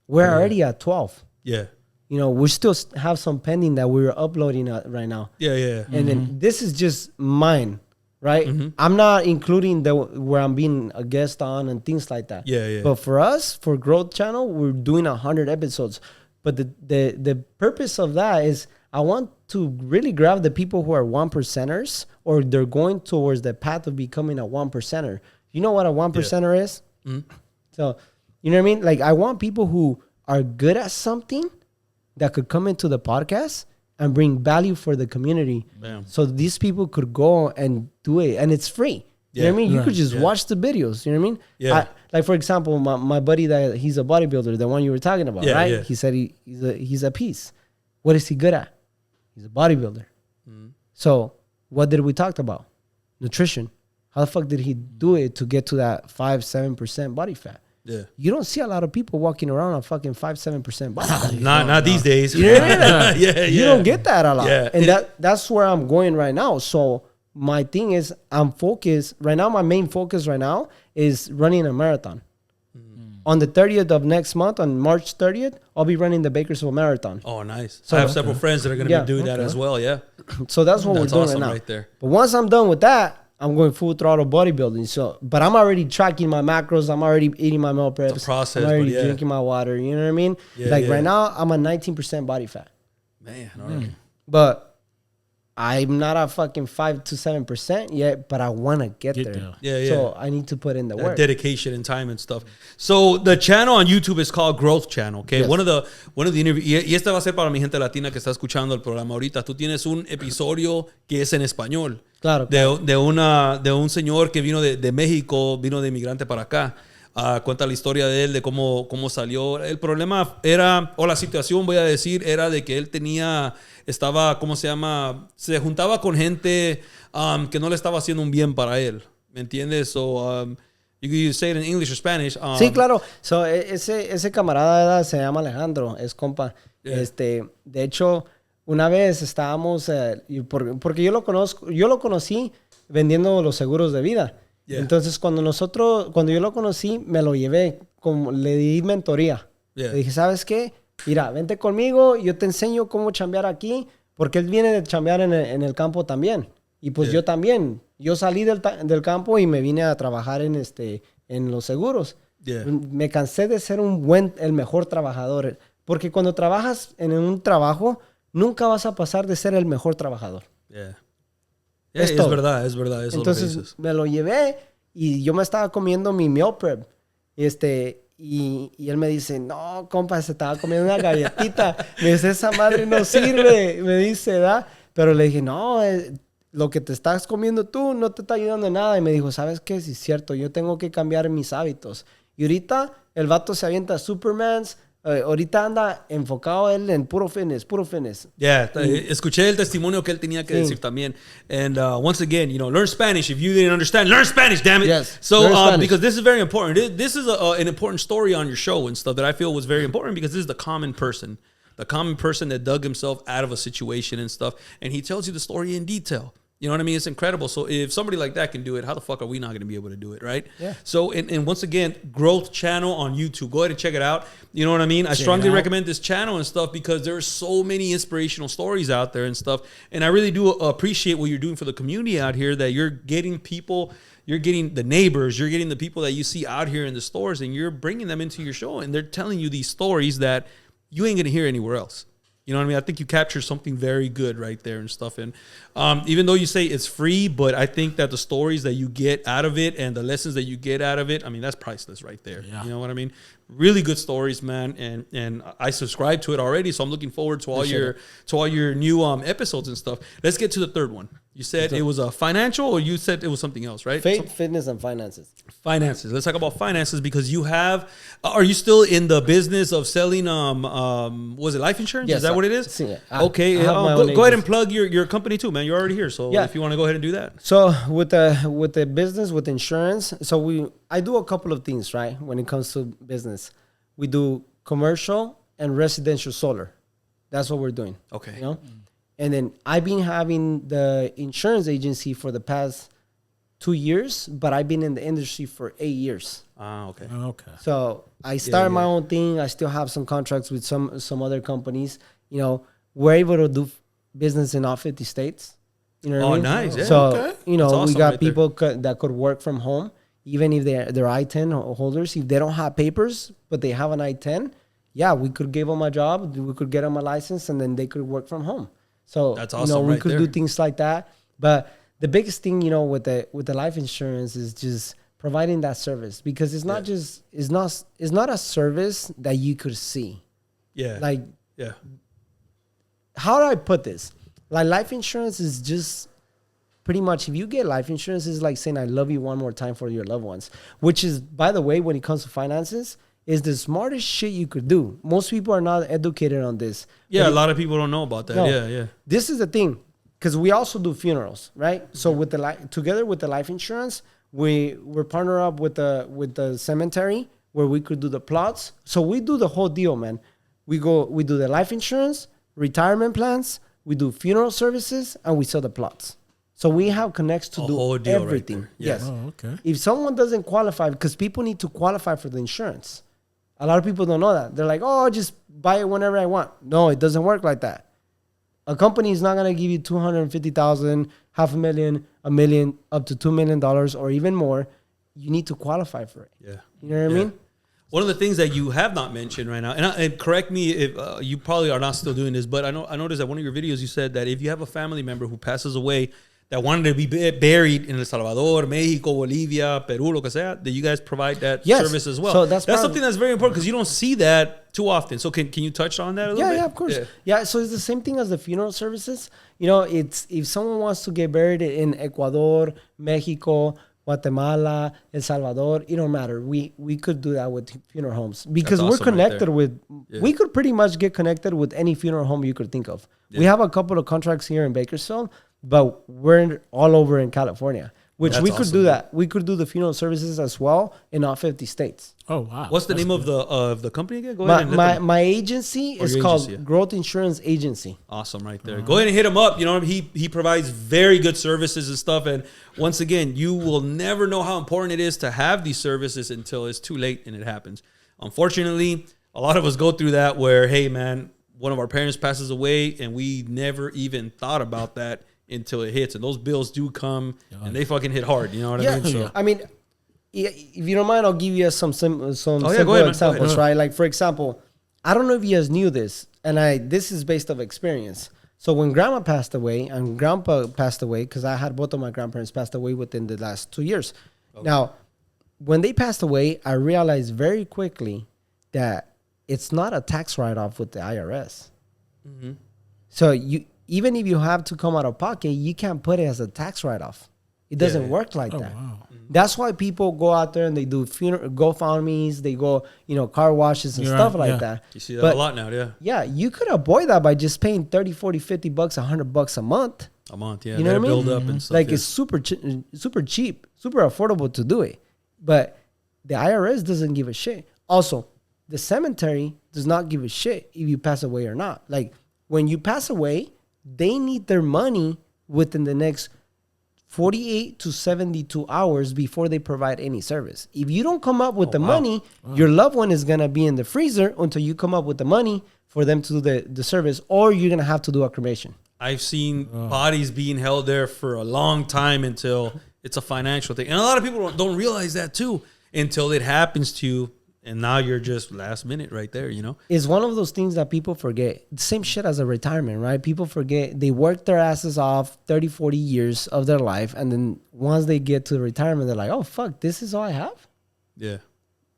We're already at 12. Yeah. We still have some pending that we're uploading right now. Yeah, yeah. And then this is just mine, right? I'm not including where I'm being a guest on and things like that. Yeah, yeah. But for us, for Growth Channel, we're doing 100 episodes. But the purpose of that is I want to really grab the people who are 1%ers or they're going towards the path of becoming a 1%er. You know what a 1%er is? So, you know what I mean? Like I want people who are good at something that could come into the podcast and bring value for the community. Bam. So these people could go and do it. And it's free. You know what I mean? You could just watch the videos. You know what I mean? Yeah. Like, for example, my buddy, that he's a bodybuilder, the one you were talking about, right? Yeah. He said he's a piece. What is he good at? He's a bodybuilder. So what did we talk about? Nutrition. How the fuck did he do it to get to that 5-7% body fat? Yeah. You don't see a lot of people walking around on fucking 5-7% body fat. Not these days. You know what I mean? Yeah, You don't get that a lot. Yeah. And that's where I'm going right now. So my thing is I'm focused right now. My main focus right now is running a marathon. On the 30th of next month, on March 30th, I'll be running the Bakersfield Marathon. Oh, nice. So- I have several friends that are going to be doing that as well. Yeah. So that's what That's we're doing awesome right now. right there. But once I'm done with that, I'm going full throttle bodybuilding. So, but I'm already tracking my macros. I'm already eating my meal preps. It's a process, I'm already but yeah. drinking my water. You know what I mean? Yeah, like yeah. right now, I'm at 19% body fat. Man, all right. But I'm not at fucking 5 to 7% yet, but I want to get there. there. Yeah, yeah. So I need to put in the That work. dedication and time and stuff. So the channel on YouTube is called Growth Channel. Okay, Yes. one of the interviews, y este va a ser para mi gente latina que está escuchando el programa ahorita. Tú tienes un episodio que es en español. Claro. De un señor que vino de México, vino de inmigrante para acá. Cuenta la historia de él, de cómo salió. El problema era, o la situación, voy a decir, era de que él estaba, ¿cómo se llama? Se juntaba con gente que no le estaba haciendo un bien para él. ¿Me entiendes? So, you say it in English or Spanish. Sí, claro. So, ese camarada se llama Alejandro, es compa. Yeah. De hecho, una vez estábamos, porque yo lo conocí vendiendo los seguros de vida. Yeah. Entonces, cuando yo lo conocí, me lo llevé, le di mentoría. Yeah. Le dije, ¿sabes qué? Mira, vente conmigo, yo te enseño cómo chambear aquí, porque él viene de chambear en el campo también. Y pues yo también. Yo salí del campo y me vine a trabajar en los seguros. Yeah. Me cansé de ser el mejor trabajador. Porque cuando trabajas en un trabajo, nunca vas a pasar de ser el mejor trabajador. Yeah. Es verdad. Eso entonces me lo llevé y yo me estaba comiendo mi meal prep. Y él me dice, no, compa, se estaba comiendo una galletita. Me dice, esa madre no sirve. Me dice, ¿da? Pero le dije, no, lo que te estás comiendo tú no te está ayudando en nada. Y me dijo, ¿sabes qué? Sí, es cierto, yo tengo que cambiar mis hábitos. Y ahorita el vato se avienta Supermans. Ahorita anda enfocado él en puro fitness. Yeah, escuché el testimonio que él tenía que decir también. And once again, learn Spanish. If you didn't understand, learn Spanish, damn it. Yes, so, because this is very important. This is an important story on your show and stuff that I feel was very important because this is the common person that dug himself out of a situation and stuff. And he tells you the story in detail. You know what I mean? It's incredible. So if somebody like that can do it, how the fuck are we not going to be able to do it, right? Yeah. So, and once again, Growth Channel on YouTube. Go ahead and check it out. You know what I mean? I strongly recommend this channel and stuff because there are so many inspirational stories out there and stuff. And I really do appreciate what you're doing for the community out here, that you're getting people, you're getting the neighbors, you're getting the people that you see out here in the stores, and you're bringing them into your show. And they're telling you these stories that you ain't going to hear anywhere else. You know what I mean? I think you captured something very good right there and stuff. And even though you say it's free, but I think that the stories that you get out of it and the lessons that you get out of it, I mean, that's priceless right there. Yeah. You know what I mean? Really good stories, man. And I subscribe to it already, so I'm looking forward to all your new episodes and stuff. Let's get to the third one. You said it was a financial, or you said it was something else, right? Fitness and finances. Finances. Let's talk about finances because you have. Are you still in the business of selling? Was it life insurance? Yes, is that what it is? Sí. Okay. Go ahead and plug your company too, man. You're already here, so if you want to go ahead and do that. So with the business, with insurance, I do a couple of things, right? When it comes to business, we do commercial and residential solar. That's what we're doing. Okay. You know. And then I've been having the insurance agency for the past 2 years, but I've been in the industry for 8 years. Okay. So I started my own thing. I still have some contracts with some other companies. We're able to do business in all 50 states. You know what I mean? Nice. Yeah. So, we awesome got people that could work from home, even if they're I-10 holders. If they don't have papers, but they have an I-10, we could give them a job. We could get them a license, and then they could work from home. So that's awesome. We could do things like that. But the biggest thing, with the life insurance is just providing that service, because it's not just it's not a service that you could see. Yeah. How do I put this? Like, life insurance is just pretty much, if you get life insurance, it's like saying I love you one more time for your loved ones, which is, by the way, when it comes to finances, is the smartest shit you could do. Most people are not educated on this. Yeah, a lot of people don't know about that. No, yeah. This is the thing, because we also do funerals, right? So with together with the life insurance, we're partnered up with the cemetery where we could do the plots. So we do the whole deal, man. We do the life insurance, retirement plans, we do funeral services, and we sell the plots. So we have connects to do everything. Right. Yes. Oh, okay. If someone doesn't qualify, because people need to qualify for the insurance. A lot of people don't know that. They're like, oh, just buy it whenever I want. No, it doesn't work like that. A company is not going to give you $250,000, $500,000, $1 million, up to $2 million, or even more. You need to qualify for it. Yeah. You know what I mean? One of the things that you have not mentioned right now, and correct me if you probably are not still doing this, but I noticed that one of your videos you said that if you have a family member who passes away that wanted to be buried in El Salvador, Mexico, Bolivia, Peru, lo que sea, that you guys provide that service as well. So that's something that's very important because you don't see that too often. So can you touch on that a little bit? Yeah, of course. Yeah, so it's the same thing as the funeral services. It's if someone wants to get buried in Ecuador, Mexico, Guatemala, El Salvador. It don't matter. We could do that with funeral homes because That's we're awesome connected right with. Yeah. We could pretty much get connected with any funeral home you could think of. We have a couple of contracts here in Bakersfield, but we're all over in California. Which That's we could awesome, do dude. that. We could do the funeral services as well in all 50 states. Oh wow. What's the That's name good. of the company again? Go ahead and let them- My agency Or is your called agency, yeah. Growth Insurance Agency. Awesome, right there. Go ahead and hit him up. You know, he provides very good services and stuff. And once again, you will never know how important it is to have these services until it's too late and it happens. Unfortunately, a lot of us go through that where, hey, man, one of our parents passes away and we never even thought about that until it hits. And those bills do come and they fucking hit hard. You know what I mean? So, I mean, if you don't mind, I'll give you some simple go ahead, man. examples, Go ahead. right? Like, for example, I don't know if you guys knew this, and this is based off experience. So when grandma passed away and grandpa passed away, because I had both of my grandparents passed away within the last 2 years. Okay. Now, when they passed away, I realized very quickly that it's not a tax write-off with the IRS. Mm-hmm. So even if you have to come out of pocket, you can't put it as a tax write-off. It doesn't work like that. Wow. That's why people go out there and they do funeral GoFundMes, they go, car washes and stuff like that. you see that a lot now, yeah. Yeah, you could avoid that by just paying 30, 40, 50 bucks, $100 a month. A month, yeah. You know what I mean? Build up and stuff. Like yeah. it's super cheap, super affordable to do it. But the IRS doesn't give a shit. Also, the cemetery does not give a shit if you pass away or not. Like when you pass away, they need their money within the next 48 to 72 hours before they provide any service. If you don't come up with the money, your loved one is going to be in the freezer until you come up with the money for them to do the service, or you're going to have to do a cremation. I've seen bodies being held there for a long time until it's a financial thing. And a lot of people don't realize that too until it happens to you. And now you're just last minute right there, you know? It's one of those things that people forget. Same shit as a retirement, right? People forget they work their asses off 30, 40 years of their life. And then once they get to retirement, they're like, oh, fuck, this is all I have? Yeah.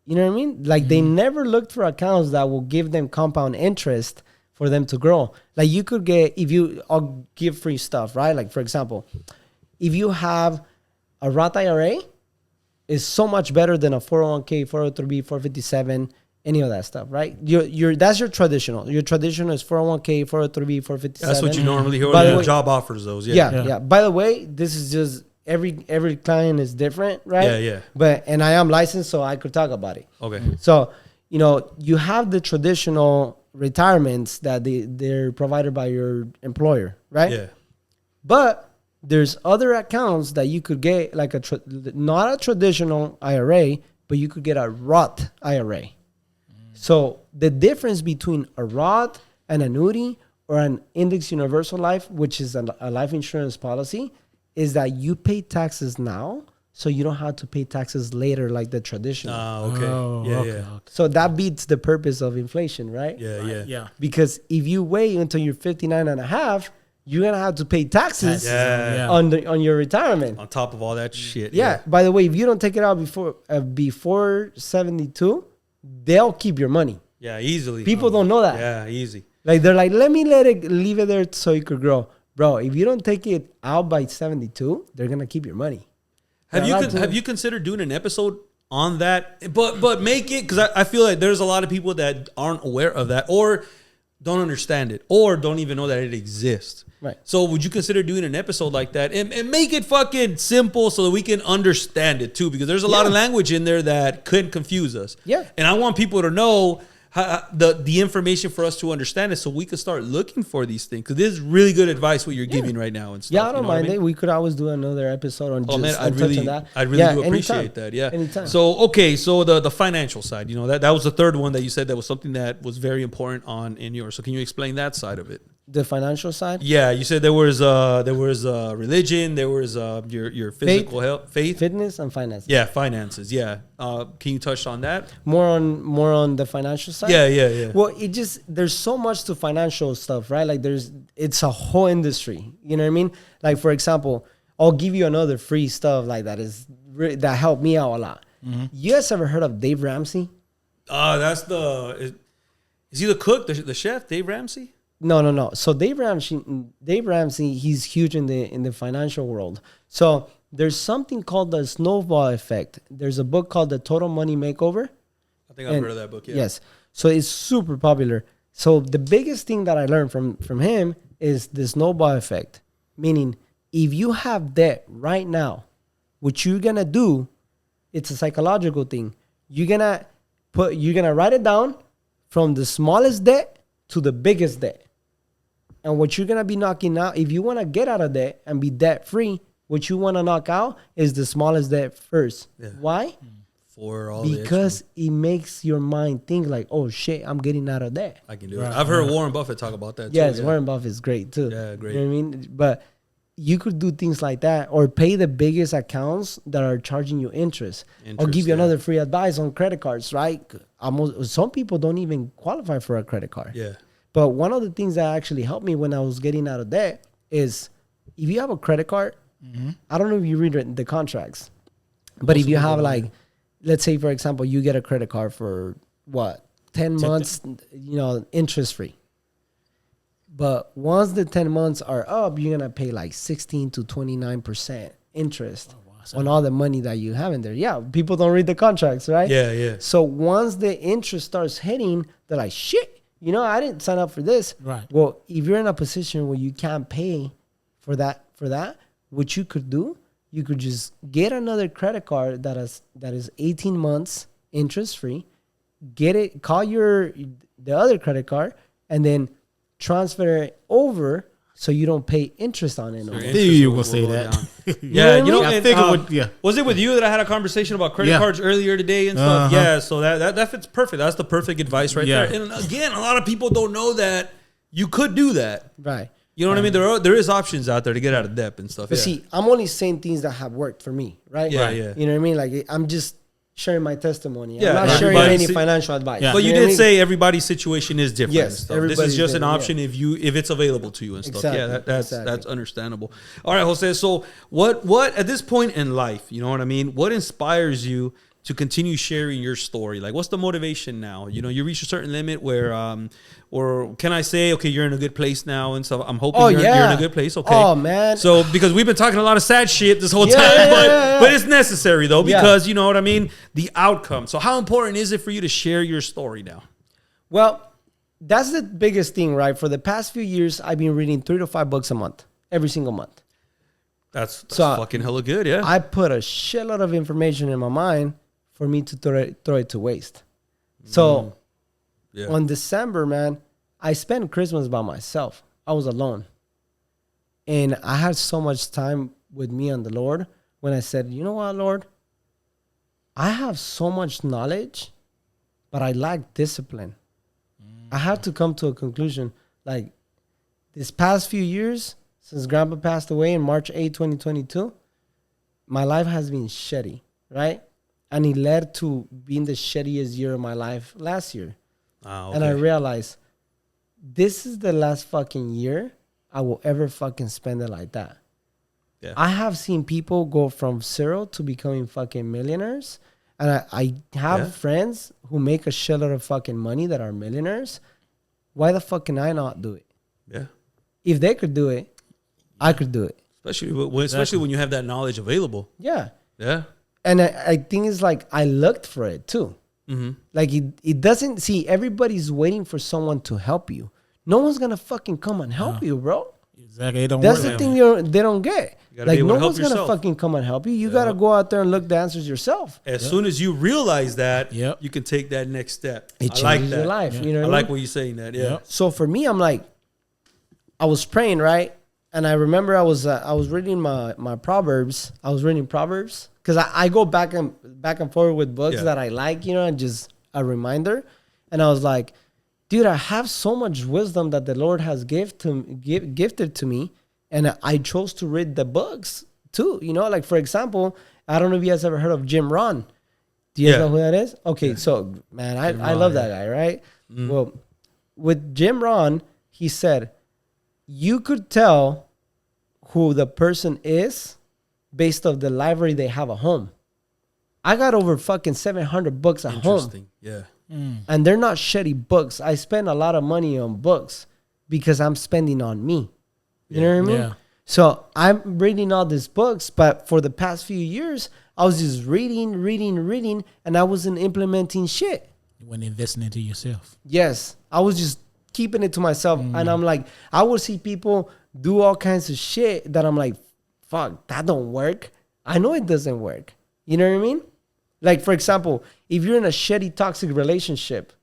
You know what I mean? Like they never looked for accounts that will give them compound interest for them to grow. Like you could get, I'll give free stuff, right? Like for example, if you have a Roth IRA, is so much better than a 401k, 403b, 457, any of that stuff, right? That's your traditional. Your traditional is 401k, 403b, 457. That's what you normally hear. By the Your way, job offers those. Yeah. By the way, this is just every client is different, right? Yeah. And I am licensed, so I could talk about it. Okay. So, you have the traditional retirements that they're provided by your employer, right? Yeah. But there's other accounts that you could get, like not a traditional IRA, but you could get a Roth IRA. So the difference between a Roth, an annuity, or an index universal life, which is a life insurance policy, is that you pay taxes now, so you don't have to pay taxes later like the traditional. Okay. Oh, yeah. okay. So that beats the purpose of inflation, right? Yeah. Yeah. Because if you wait until you're 59 and a half, you're going to have to pay taxes Yeah. on your retirement. On top of all that shit. Yeah. By the way, if you don't take it out before 72, they'll keep your money. Yeah, easily. People don't know that. Yeah, easy. Like they're like, leave it there so you could grow. Bro, if you don't take it out by 72, they're going to keep your money. Have you considered doing an episode on that? But make it, because I feel like there's a lot of people that aren't aware of that or don't understand it or don't even know that it exists. Right. So would you consider doing an episode like that and make it fucking simple so that we can understand it too? Because there's a lot of language in there that could confuse us. Yeah. And I want people to know the information for us to understand it so we can start looking for these things. Because this is really good advice what you're giving right now and stuff. Yeah, I don't mind it. We could always do another episode on I'd touch on that. do appreciate that. Yeah. Anytime. So the financial side, that was the third one that you said that was something that was very important in yours. So can you explain that side of it? The financial side? Yeah, you said there was religion, there was your physical health, faith, fitness, and finances. Yeah, finances. Yeah. Can you touch on that? More on the financial side? Yeah. Well, there's so much to financial stuff, right? Like it's a whole industry. You know what I mean? Like for example, I'll give you another free stuff like that that helped me out a lot. Mm-hmm. You guys ever heard of Dave Ramsey? That's is he the cook, the chef, Dave Ramsey? No. So Dave Ramsey, he's huge in the financial world. So there's something called the snowball effect. There's a book called The Total Money Makeover. I think I've heard of that book. Yeah. Yes. So it's super popular. So the biggest thing that I learned from him is the snowball effect. Meaning, if you have debt right now, what you're gonna do, it's a psychological thing. You're gonna write it down from the smallest debt to the biggest debt. And what you're gonna be knocking out, if you wanna get out of debt and be debt free, what you wanna knock out is the smallest debt first. Yeah. Why? For all because it makes your mind think like, oh shit, I'm getting out of debt. I can do it. I've heard Warren Buffett talk about that too. Yes, Warren Buffett is great too. Yeah, great. You know what I mean? But you could do things like that, or pay the biggest accounts that are charging you interest. Or give you another free advice on credit cards, right? Some people don't even qualify for a credit card. Yeah. But one of the things that actually helped me when I was getting out of debt is if you have a credit card, I don't know if you read the contracts, but if you have like, let's say, for example, you get a credit card for what, 10 months, interest free. But once the 10 months are up, you're going to pay like 16 to 29% interest on all the money that you have in there. Yeah, people don't read the contracts, right? Yeah, yeah. So once the interest starts hitting, they're like, shit, I didn't sign up for this. Right. Well, if you're in a position where you can't pay for that, what you could do, you could just get another credit card that is 18 months interest free. Get it, call the other credit card, and then transfer it over so you don't pay interest on it. You will say that. Was it with you that I had a conversation about credit cards earlier today and stuff? Yeah, so that fits perfect. That's the perfect advice right there. And again, a lot of people don't know that you could do that. Right. You know what I mean? There is options out there to get out of debt and stuff. But see, I'm only saying things that have worked for me, right? Yeah, yeah. You know what I mean? Like, I'm just sharing my testimony. Yeah, I'm not sharing any financial advice. Yeah. But you did say everybody's situation is different. Yes, this is just an option if it's available to you and stuff. Exactly. Yeah, that's understandable. All right, Jose. So what at this point in life, you know what I mean? What inspires you to continue sharing your story? Like, what's the motivation now? You reach a certain limit where, or can I say, okay, you're in a good place now and stuff. I'm hoping you're in a good place. Okay. Oh man. So because we've been talking a lot of sad shit this whole time, but it's necessary though, because you know what I mean? The outcome. So how important is it for you to share your story now? Well, that's the biggest thing, right? For the past few years, I've been reading 3 to 5 books a month, every single month. That's fucking hella good. Yeah. I put a shitload of information in my mind for me to throw it to waste. So on December, man, I spent Christmas by myself. I was alone. And I had so much time with me and the Lord when I said, you know what, Lord? I have so much knowledge, but I lack discipline. I had to come to a conclusion. Like, this past few years, since Grandpa passed away in March 8, 2022, my life has been shitty, right? And it led to being the shittiest year of my life last year. Okay. And I realized this is the last fucking year I will ever fucking spend it like that. Yeah. I have seen people go from zero to becoming fucking millionaires. And I have friends who make a shitload of fucking money that are millionaires. Why the fuck can I not do it? Yeah. If they could do it, I could do it. Especially when you have that knowledge available. Yeah. Yeah. And I think it's like I looked for it too. Mm-hmm. Like it doesn't see, everybody's waiting for someone to help you. No one's gonna fucking come and help you, bro. Exactly. That's the thing they don't get. Like, no one's gonna fucking come and help you. You gotta go out there and look the answers yourself. As soon as you realize that, you can take that next step. It changes your life. You know what I like what you're saying that. Yeah. So for me, I'm like, I was praying, right? And I remember I was reading my Proverbs. I was reading Proverbs because I go back and forth with books that I like, and just a reminder. And I was like, dude, I have so much wisdom that the Lord has gifted to me, and I chose to read the books too. Like, for example, I don't know if you guys ever heard of Jim Rohn. Do you guys know who that is? Okay, so man, I love that guy, right? Mm. Well, with Jim Rohn, he said, you could tell who the person is based off the library they have at home. I got over fucking 700 books at home. Yeah. Mm. And they're not shitty books. I spend a lot of money on books because I'm spending on me. You know what I mean? Yeah. So I'm reading all these books, but for the past few years, I was just reading, and I wasn't implementing shit. You weren't investing into yourself. Yes, I was just keeping it to myself. And I'm like, I would see people do all kinds of shit that I'm like, fuck, that don't work. I know it doesn't work. You know what I mean? Like, for example, if you're in a shitty, toxic relationship,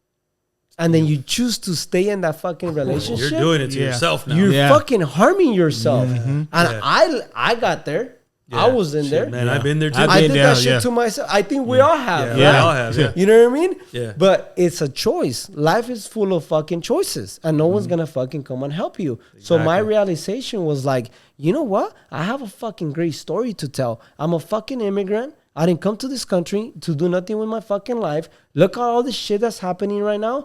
and then you choose to stay in that fucking relationship, You're doing it to yourself now. you're fucking harming yourself. And I got there. Yeah. I was in there. Man, I've been there too. I did that shit yeah. to myself. I think we all have. Yeah, right? we all have. Yeah. You know what I mean? Yeah. But it's a choice. Life is full of fucking choices, and no one's gonna fucking come and help you. So my realization was like, you know what? I have a fucking great story to tell. I'm a fucking immigrant. I didn't come to this country to do nothing with my fucking life. Look at all the shit that's happening right now.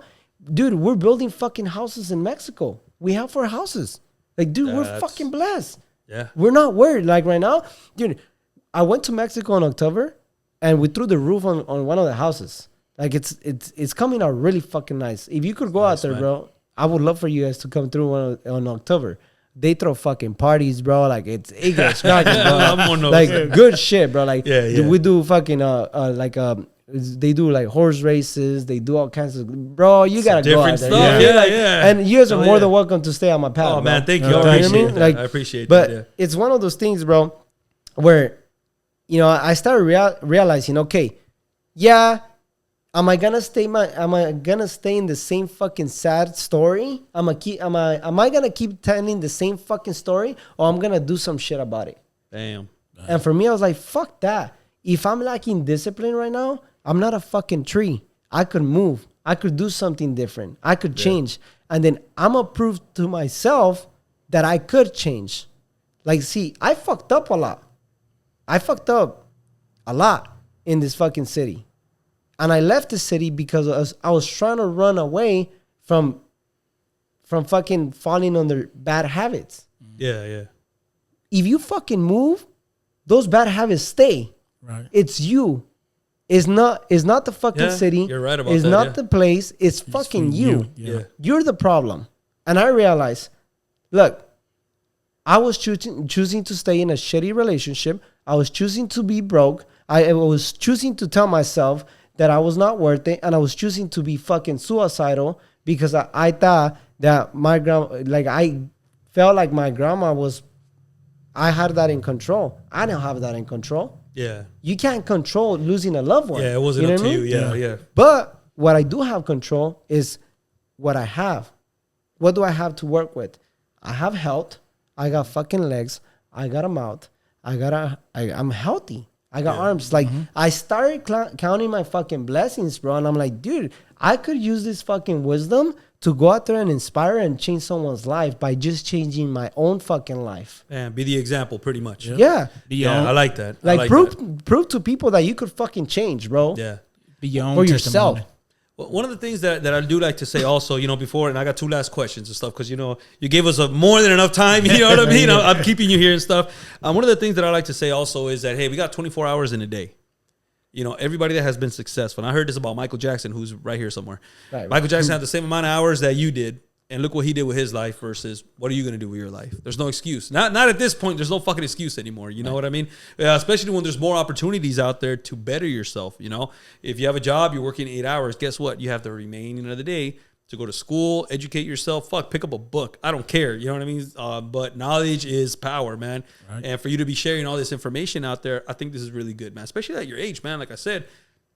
Dude, we're building fucking houses in Mexico. We have 4 houses. Like, dude, we're fucking blessed. Yeah. We're not worried. Like right now, dude, I went to Mexico in October and we threw the roof on one of the houses. Like it's coming out really fucking nice. If you could go out there, man, bro, I would love for you guys to come through on October. They throw fucking parties, bro. Like it gets cracking, bro. Like good shit, bro. Like we do fucking they do like horse races. They do all kinds of, bro. You gotta go out there. Stuff. Yeah. And you guys are more than welcome to stay on my pad. Oh, bro. man, thank you. You know what I mean? Like, I appreciate but that. Yeah. it's one of those things, bro, where, you know, I started realizing, okay, yeah, am I gonna stay in the same fucking sad story? Am I gonna keep telling the same fucking story, or I'm gonna do some shit about it? Damn. And for me, I was like, fuck that. If I'm lacking discipline right now, I'm not a fucking tree. I could move. I could do something different. I could change. And then I'm gonna prove to myself that I could change. Like, see, I fucked up a lot. I fucked up a lot in this fucking city. And I left the city because I was trying to run away from fucking falling under bad habits. Yeah. If you fucking move, those bad habits stay. Right. It's you. It's not the fucking city. You're right about it's that. It's not the place. It's fucking you. Yeah. You're the problem. And I realized, look, I was choosing to stay in a shitty relationship. I was choosing to be broke. I was choosing to tell myself that I was not worth it. And I was choosing to be fucking suicidal because I thought that my grandma, like I felt like my grandma I had that in control. I didn't have that in control. Yeah. You can't control losing a loved one. Yeah, it wasn't up to you. Yeah. But what I do have control is what I have. What do I have to work with? I have health. I got fucking legs. I got a mouth. I'm healthy. I got arms. Like, I started counting my fucking blessings, bro. And I'm like, dude, I could use this fucking wisdom to go out there and inspire and change someone's life by just changing my own fucking life. And be the example, pretty much. Yeah. I like that. Like prove to people that you could fucking change, bro. Yeah. Be your own for testimony. yourself. Well, one of the things that I do like to say also, you know, before, and I got 2 last questions and stuff, because, you know, you gave us more than enough time, you know what I mean? I'm keeping you here and stuff. One of the things that I like to say also is that, hey, we got 24 hours in a day. You know, everybody that has been successful, and I heard this about Michael Jackson, who's right here somewhere. Right. Michael Jackson had the same amount of hours that you did, and look what he did with his life versus what are you going to do with your life? There's no excuse. Not at this point. There's no fucking excuse anymore. You know what I mean? Especially when there's more opportunities out there to better yourself. You know, if you have a job, you're working 8 hours. Guess what? You have the remaining of the day to go to school, educate yourself. Pick up a book. I don't care. You know what I mean? But knowledge is power, man. Right. And for you to be sharing all this information out there, I think this is really good, man. Especially at your age, man. Like I said,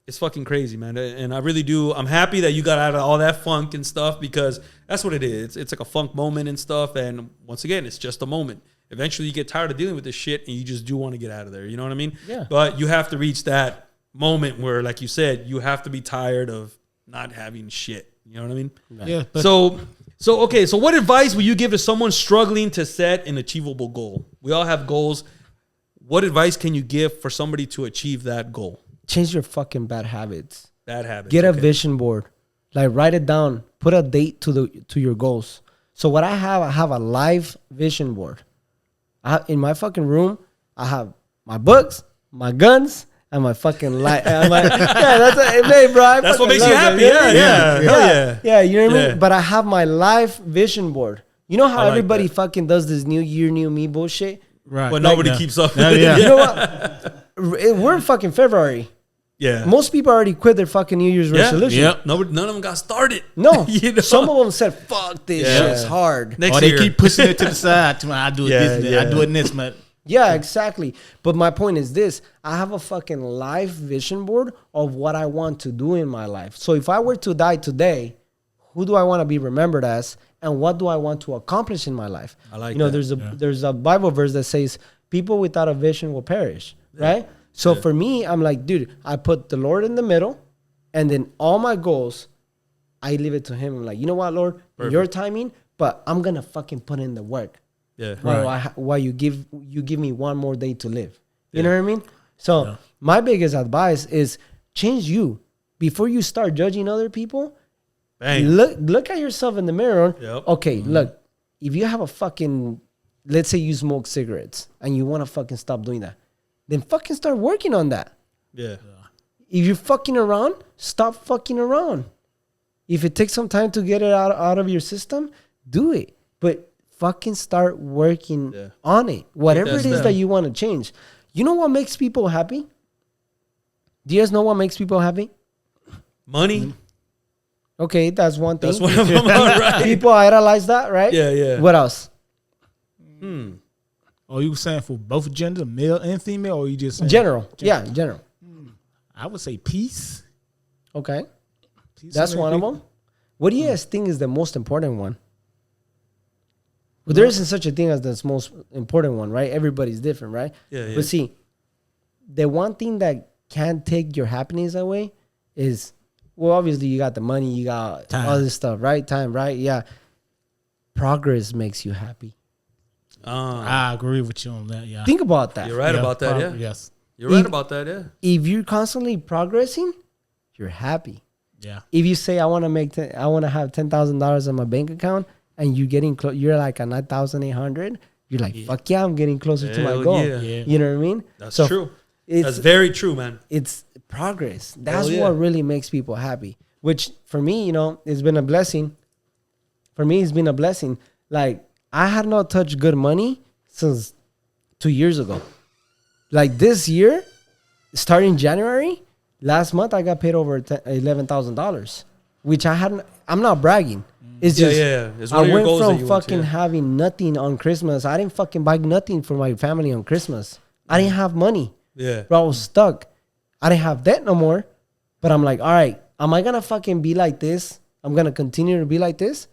it's fucking crazy, man. And I really do. I'm happy that you got out of all that funk and stuff, because that's what it is. It's like a funk moment and stuff. And once again, it's just a moment. Eventually you get tired of dealing with this shit and you just do want to get out of there. You know what I mean? Yeah. But you have to reach that moment where, like you said, you have to be tired of not having shit. You know what I mean? Yeah. So okay. So what advice would you give to someone struggling to set an achievable goal? We all have goals. What advice can you give for somebody to achieve that goal? Change your fucking bad habits. Bad habits. Get a vision board. Like, write it down. Put a date to your goals. So what I have a live vision board. In my fucking room, I have my books, my guns, and my fucking light. Hey, bro. That's what makes you happy. Yeah. Yeah, you know what I mean? But I have my live vision board. You know how like everybody that. fucking does this New Year, New Me bullshit? Right. But nobody keeps up. Yeah, yeah. You know what? We're in fucking February. Yeah. Most people already quit their fucking New Year's resolution. Yep. None of them got started. No. You know? Some of them said, fuck this Yeah. shit's hard. Next Or they year. keep pushing it to the side. I do it Yeah, this, yeah. I do it this month. Yeah, exactly. But my point is this. I have a fucking life vision board of what I want to do in my life. So if I were to die today, who do I want to be remembered as? And what do I want to accomplish in my life? I like you know, that. there's a Bible verse that says, people without a vision will perish, right? So for me, I'm like, dude, I put the Lord in the middle, and then all my goals, I leave it to him. I'm like, you know what, Lord? Your timing, but I'm going to fucking put in the work. Yeah. While you give me one more day to live. You know what I mean? So my biggest advice is change you. Before you start judging other people, Bang. look at yourself in the mirror. Yep. Okay, look, if you have a fucking, let's say you smoke cigarettes and you want to fucking stop doing that, then fucking start working on that. Yeah. If you're fucking around, stop fucking around. If it takes some time to get it out of your system, do it. But fucking start working on it. Whatever it is that you want to change. You know what makes people happy? Do you guys know what makes people happy? Money. Okay, that's one thing. That's one of them. All right. People idolize that, right? Yeah, yeah. What else? Or you saying for both genders, male and female, or you just saying General. Yeah, general. I would say peace. Okay. Peace That's and one of people. them. What do you guys think is the most important one? Well, there isn't such a thing as the most important one, right? Everybody's different, right? Yeah, yeah. But see, the one thing that can't take your happiness away is, well, obviously you got the money, you got Time. all this stuff, right? Time, right? Yeah. Progress makes you happy. I agree with you on that. Yeah, Think about that. You're right about that. Yeah. Yes. You're right about that. Yeah. If you're constantly progressing, you're happy. Yeah. If you say I want to have $10,000 in my bank account, and you're getting close, you're like at 9,800. You're like, fuck yeah, I'm getting closer to my Hell goal. yeah. Yeah. You know what I mean? That's So true. It's, That's very true, man. it's progress. That's yeah. what really makes people happy. Which for me, you know, it's been a blessing. For me, it's been a blessing. Like I had not touched good money since 2 years ago. Like this year, starting January, last month I got paid over $11,000, which I hadn't. I'm not bragging. It's just It's I one of your went goals that from you want fucking to, having nothing on Christmas. I didn't fucking buy nothing for my family on Christmas. I didn't have money. Yeah. Bro, I was stuck. I didn't have debt no more. But I'm like, all right, am I gonna fucking be like this? I'm gonna continue to be like this.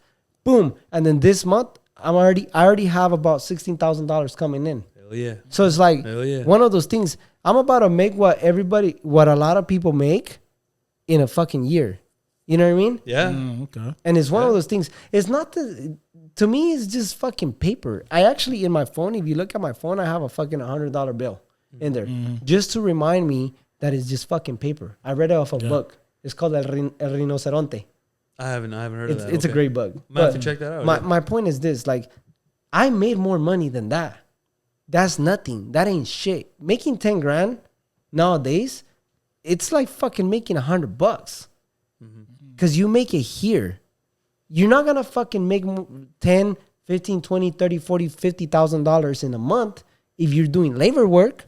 Boom. And then this month, I already have about $16,000 coming in. Hell yeah. So it's like Hell yeah. one of those things. I'm about to make what a lot of people make in a fucking year. You know what I mean? Yeah. Okay. And it's one of those things. It's not to me, it's just fucking paper. I actually, in my phone, if you look at my phone, I have a fucking $100 bill in there just to remind me that it's just fucking paper. I read it off a book. It's called El Rinoceronte. I haven't heard of that. It's a great book. Might have to check that out. My point is this: like, I made more money than that. That's nothing. That ain't shit. Making 10 grand nowadays, it's like fucking making $100. Because you make it here. You're not going to fucking make 10, 15, 20, 30, 40, $50,000 in a month if you're doing labor work.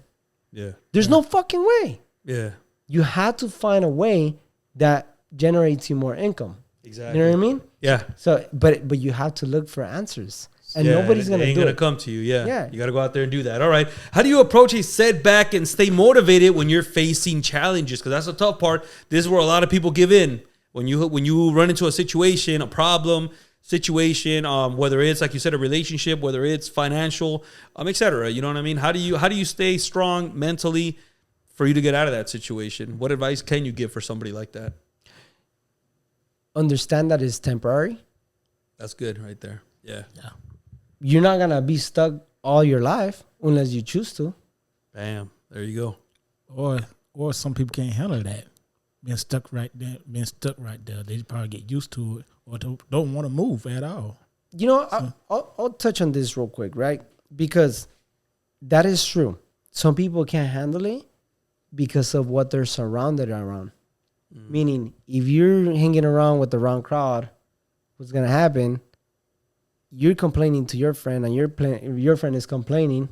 Yeah. There's no fucking way. Yeah. You have to find a way that generates you more income. Exactly. You know what I mean? Yeah. So, but you have to look for answers. And nobody's going to do Ain't gonna it. come to you. Yeah. Yeah. You got to go out there and do that. All right. How do you approach a setback and stay motivated when you're facing challenges? Because that's the tough part. This is where a lot of people give in. When you run into a situation, a problem situation, whether it's like you said, a relationship, whether it's financial, etc. You know what I mean? How do you stay strong mentally for you to get out of that situation? What advice can you give for somebody like that? Understand that it's temporary. That's good right there. Yeah. You're not going to be stuck all your life unless you choose to. Bam. There you go. Or some people can't handle that. Being stuck right there. They probably get used to it or don't want to move at all. You know, I'll touch on this real quick, right? Because that is true. Some people can't handle it because of what they're surrounded around. Meaning, if you're hanging around with the wrong crowd, what's going to happen? you're complaining to your friend and your friend is complaining,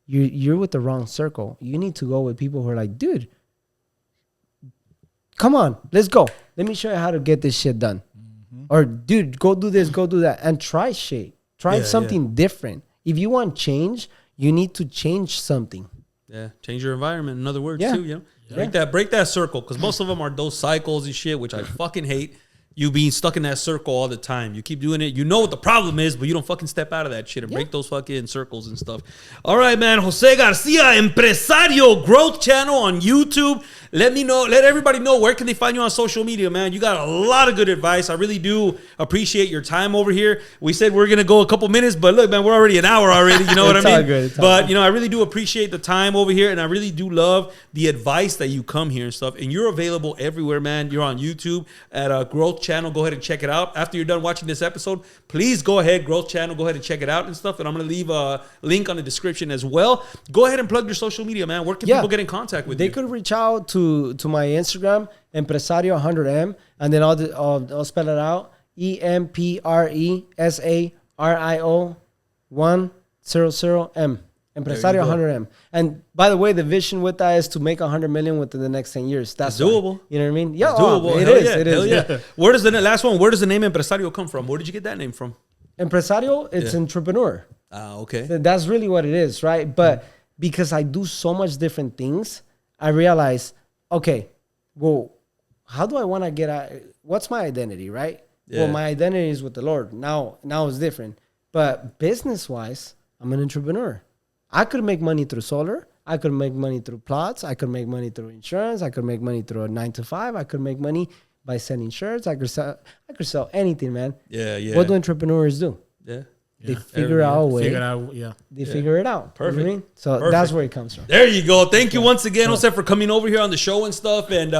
you're with the wrong circle. You need to go with people who are like, dude, come on, let's go. Let me show you how to get this shit done. Or, dude, go do this, go do that. And try shit. Try something different. If you want change, you need to change something. Yeah, change your environment. In other words, too, you know? Break that circle. Because most of them are those cycles and shit, which I fucking hate. You being stuck in that circle all the time. You keep doing it. You know what the problem is, but you don't fucking step out of that shit and break those fucking circles and stuff. All right, man. Jose Garcia, Empresario Growth Channel on YouTube. Let me know. Let everybody know, where can they find you on social media, man? You got a lot of good advice. I really do appreciate your time over here. We said we're going to go a couple minutes, but look, man, we're already an hour already. You know what I mean? Good. But, you know, I really do appreciate the time over here, and I really do love the advice that you come here and stuff. And you're available everywhere, man. You're on YouTube at Growth Channel. Go ahead and check it out. After you're done watching this episode, please go ahead, Growth Channel. Go ahead and check it out and stuff. And I'm going to leave a link on the description as well. Go ahead and plug your social media, man. Where can people get in contact with you? They could reach out to my Instagram, Empresario 100M, and then I'll spell it out. EMPRESARIO 100M. Empresario 100M. And by the way, the vision with that is to make 100 million within the next 10 years. That's doable. You know what I mean? Yeah, it's doable. It is. Yeah. Where does the last one? Where does the name Empresario come from? Where did you get that name from? Empresario, it's entrepreneur. Okay. So that's really what it is, right? But because I do so much different things, I realize, okay, well, how do I want to get out? What's my identity, right? Yeah. Well, my identity is with the Lord. Now it's different. But business-wise, I'm an entrepreneur. I could make money through solar. I could make money through plots. I could make money through insurance. I could make money through a 9-to-5. I could make money by selling shirts. I could sell anything, man. Yeah. What do entrepreneurs do? Yeah. They figure out a way. They figure it out. Perfect. You know what I mean? So that's where it comes from. There you go. Thank you once again, Jose, for coming over here on the show and stuff. And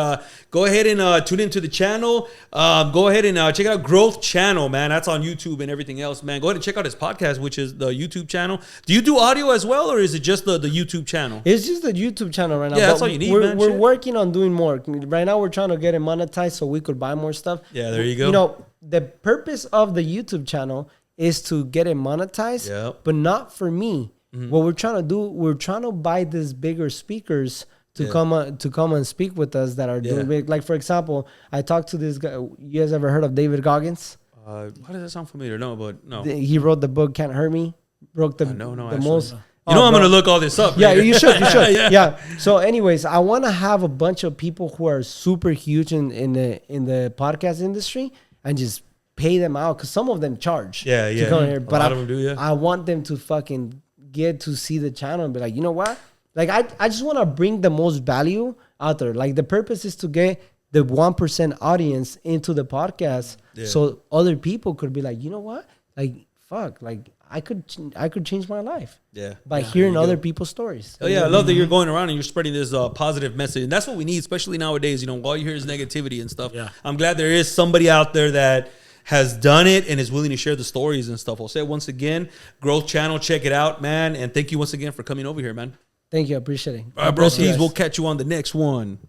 go ahead and tune into the channel. Go ahead and check out Growth Channel, man. That's on YouTube and everything else, man. Go ahead and check out his podcast, which is the YouTube channel. Do you do audio as well, or is it just the YouTube channel? It's just the YouTube channel right now. Yeah, that's all you need, man. We're working on doing more. Right now, we're trying to get it monetized so we could buy more stuff. Yeah, there you go. You know, the purpose of the YouTube channel is to get it monetized, but not for me. What we're trying to do, we're trying to buy these bigger speakers to come and speak with us that are doing big. Like, for example, I talked to this guy. You guys ever heard of David Goggins? Why does that sound familiar? No. He wrote the book Can't Hurt Me. Wrote the most. I'm going to look all this up. Yeah, you should. Yeah. So anyways, I want to have a bunch of people who are super huge in the podcast industry and just pay them out, because some of them charge. To come here, but a lot of them do. I want them to fucking get to see the channel and be like, you know what? Like, I just want to bring the most value out there. Like, the purpose is to get the 1% audience into the podcast, so other people could be like, you know what? Like, fuck, like I could change my life. By hearing other people's stories. Oh yeah, I love that you're going around and you're spreading this positive message, and that's what we need, especially nowadays. You know, all you hear is negativity and stuff. I'm glad there is somebody out there that has done it and is willing to share the stories and stuff. I'll say it once again, Growth Channel, check it out, man. And thank you once again for coming over here, man. Thank you. I appreciate it. All right, broskies, we'll catch you on the next one.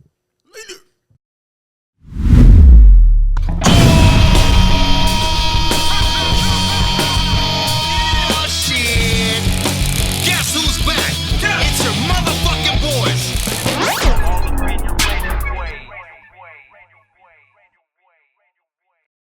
Later.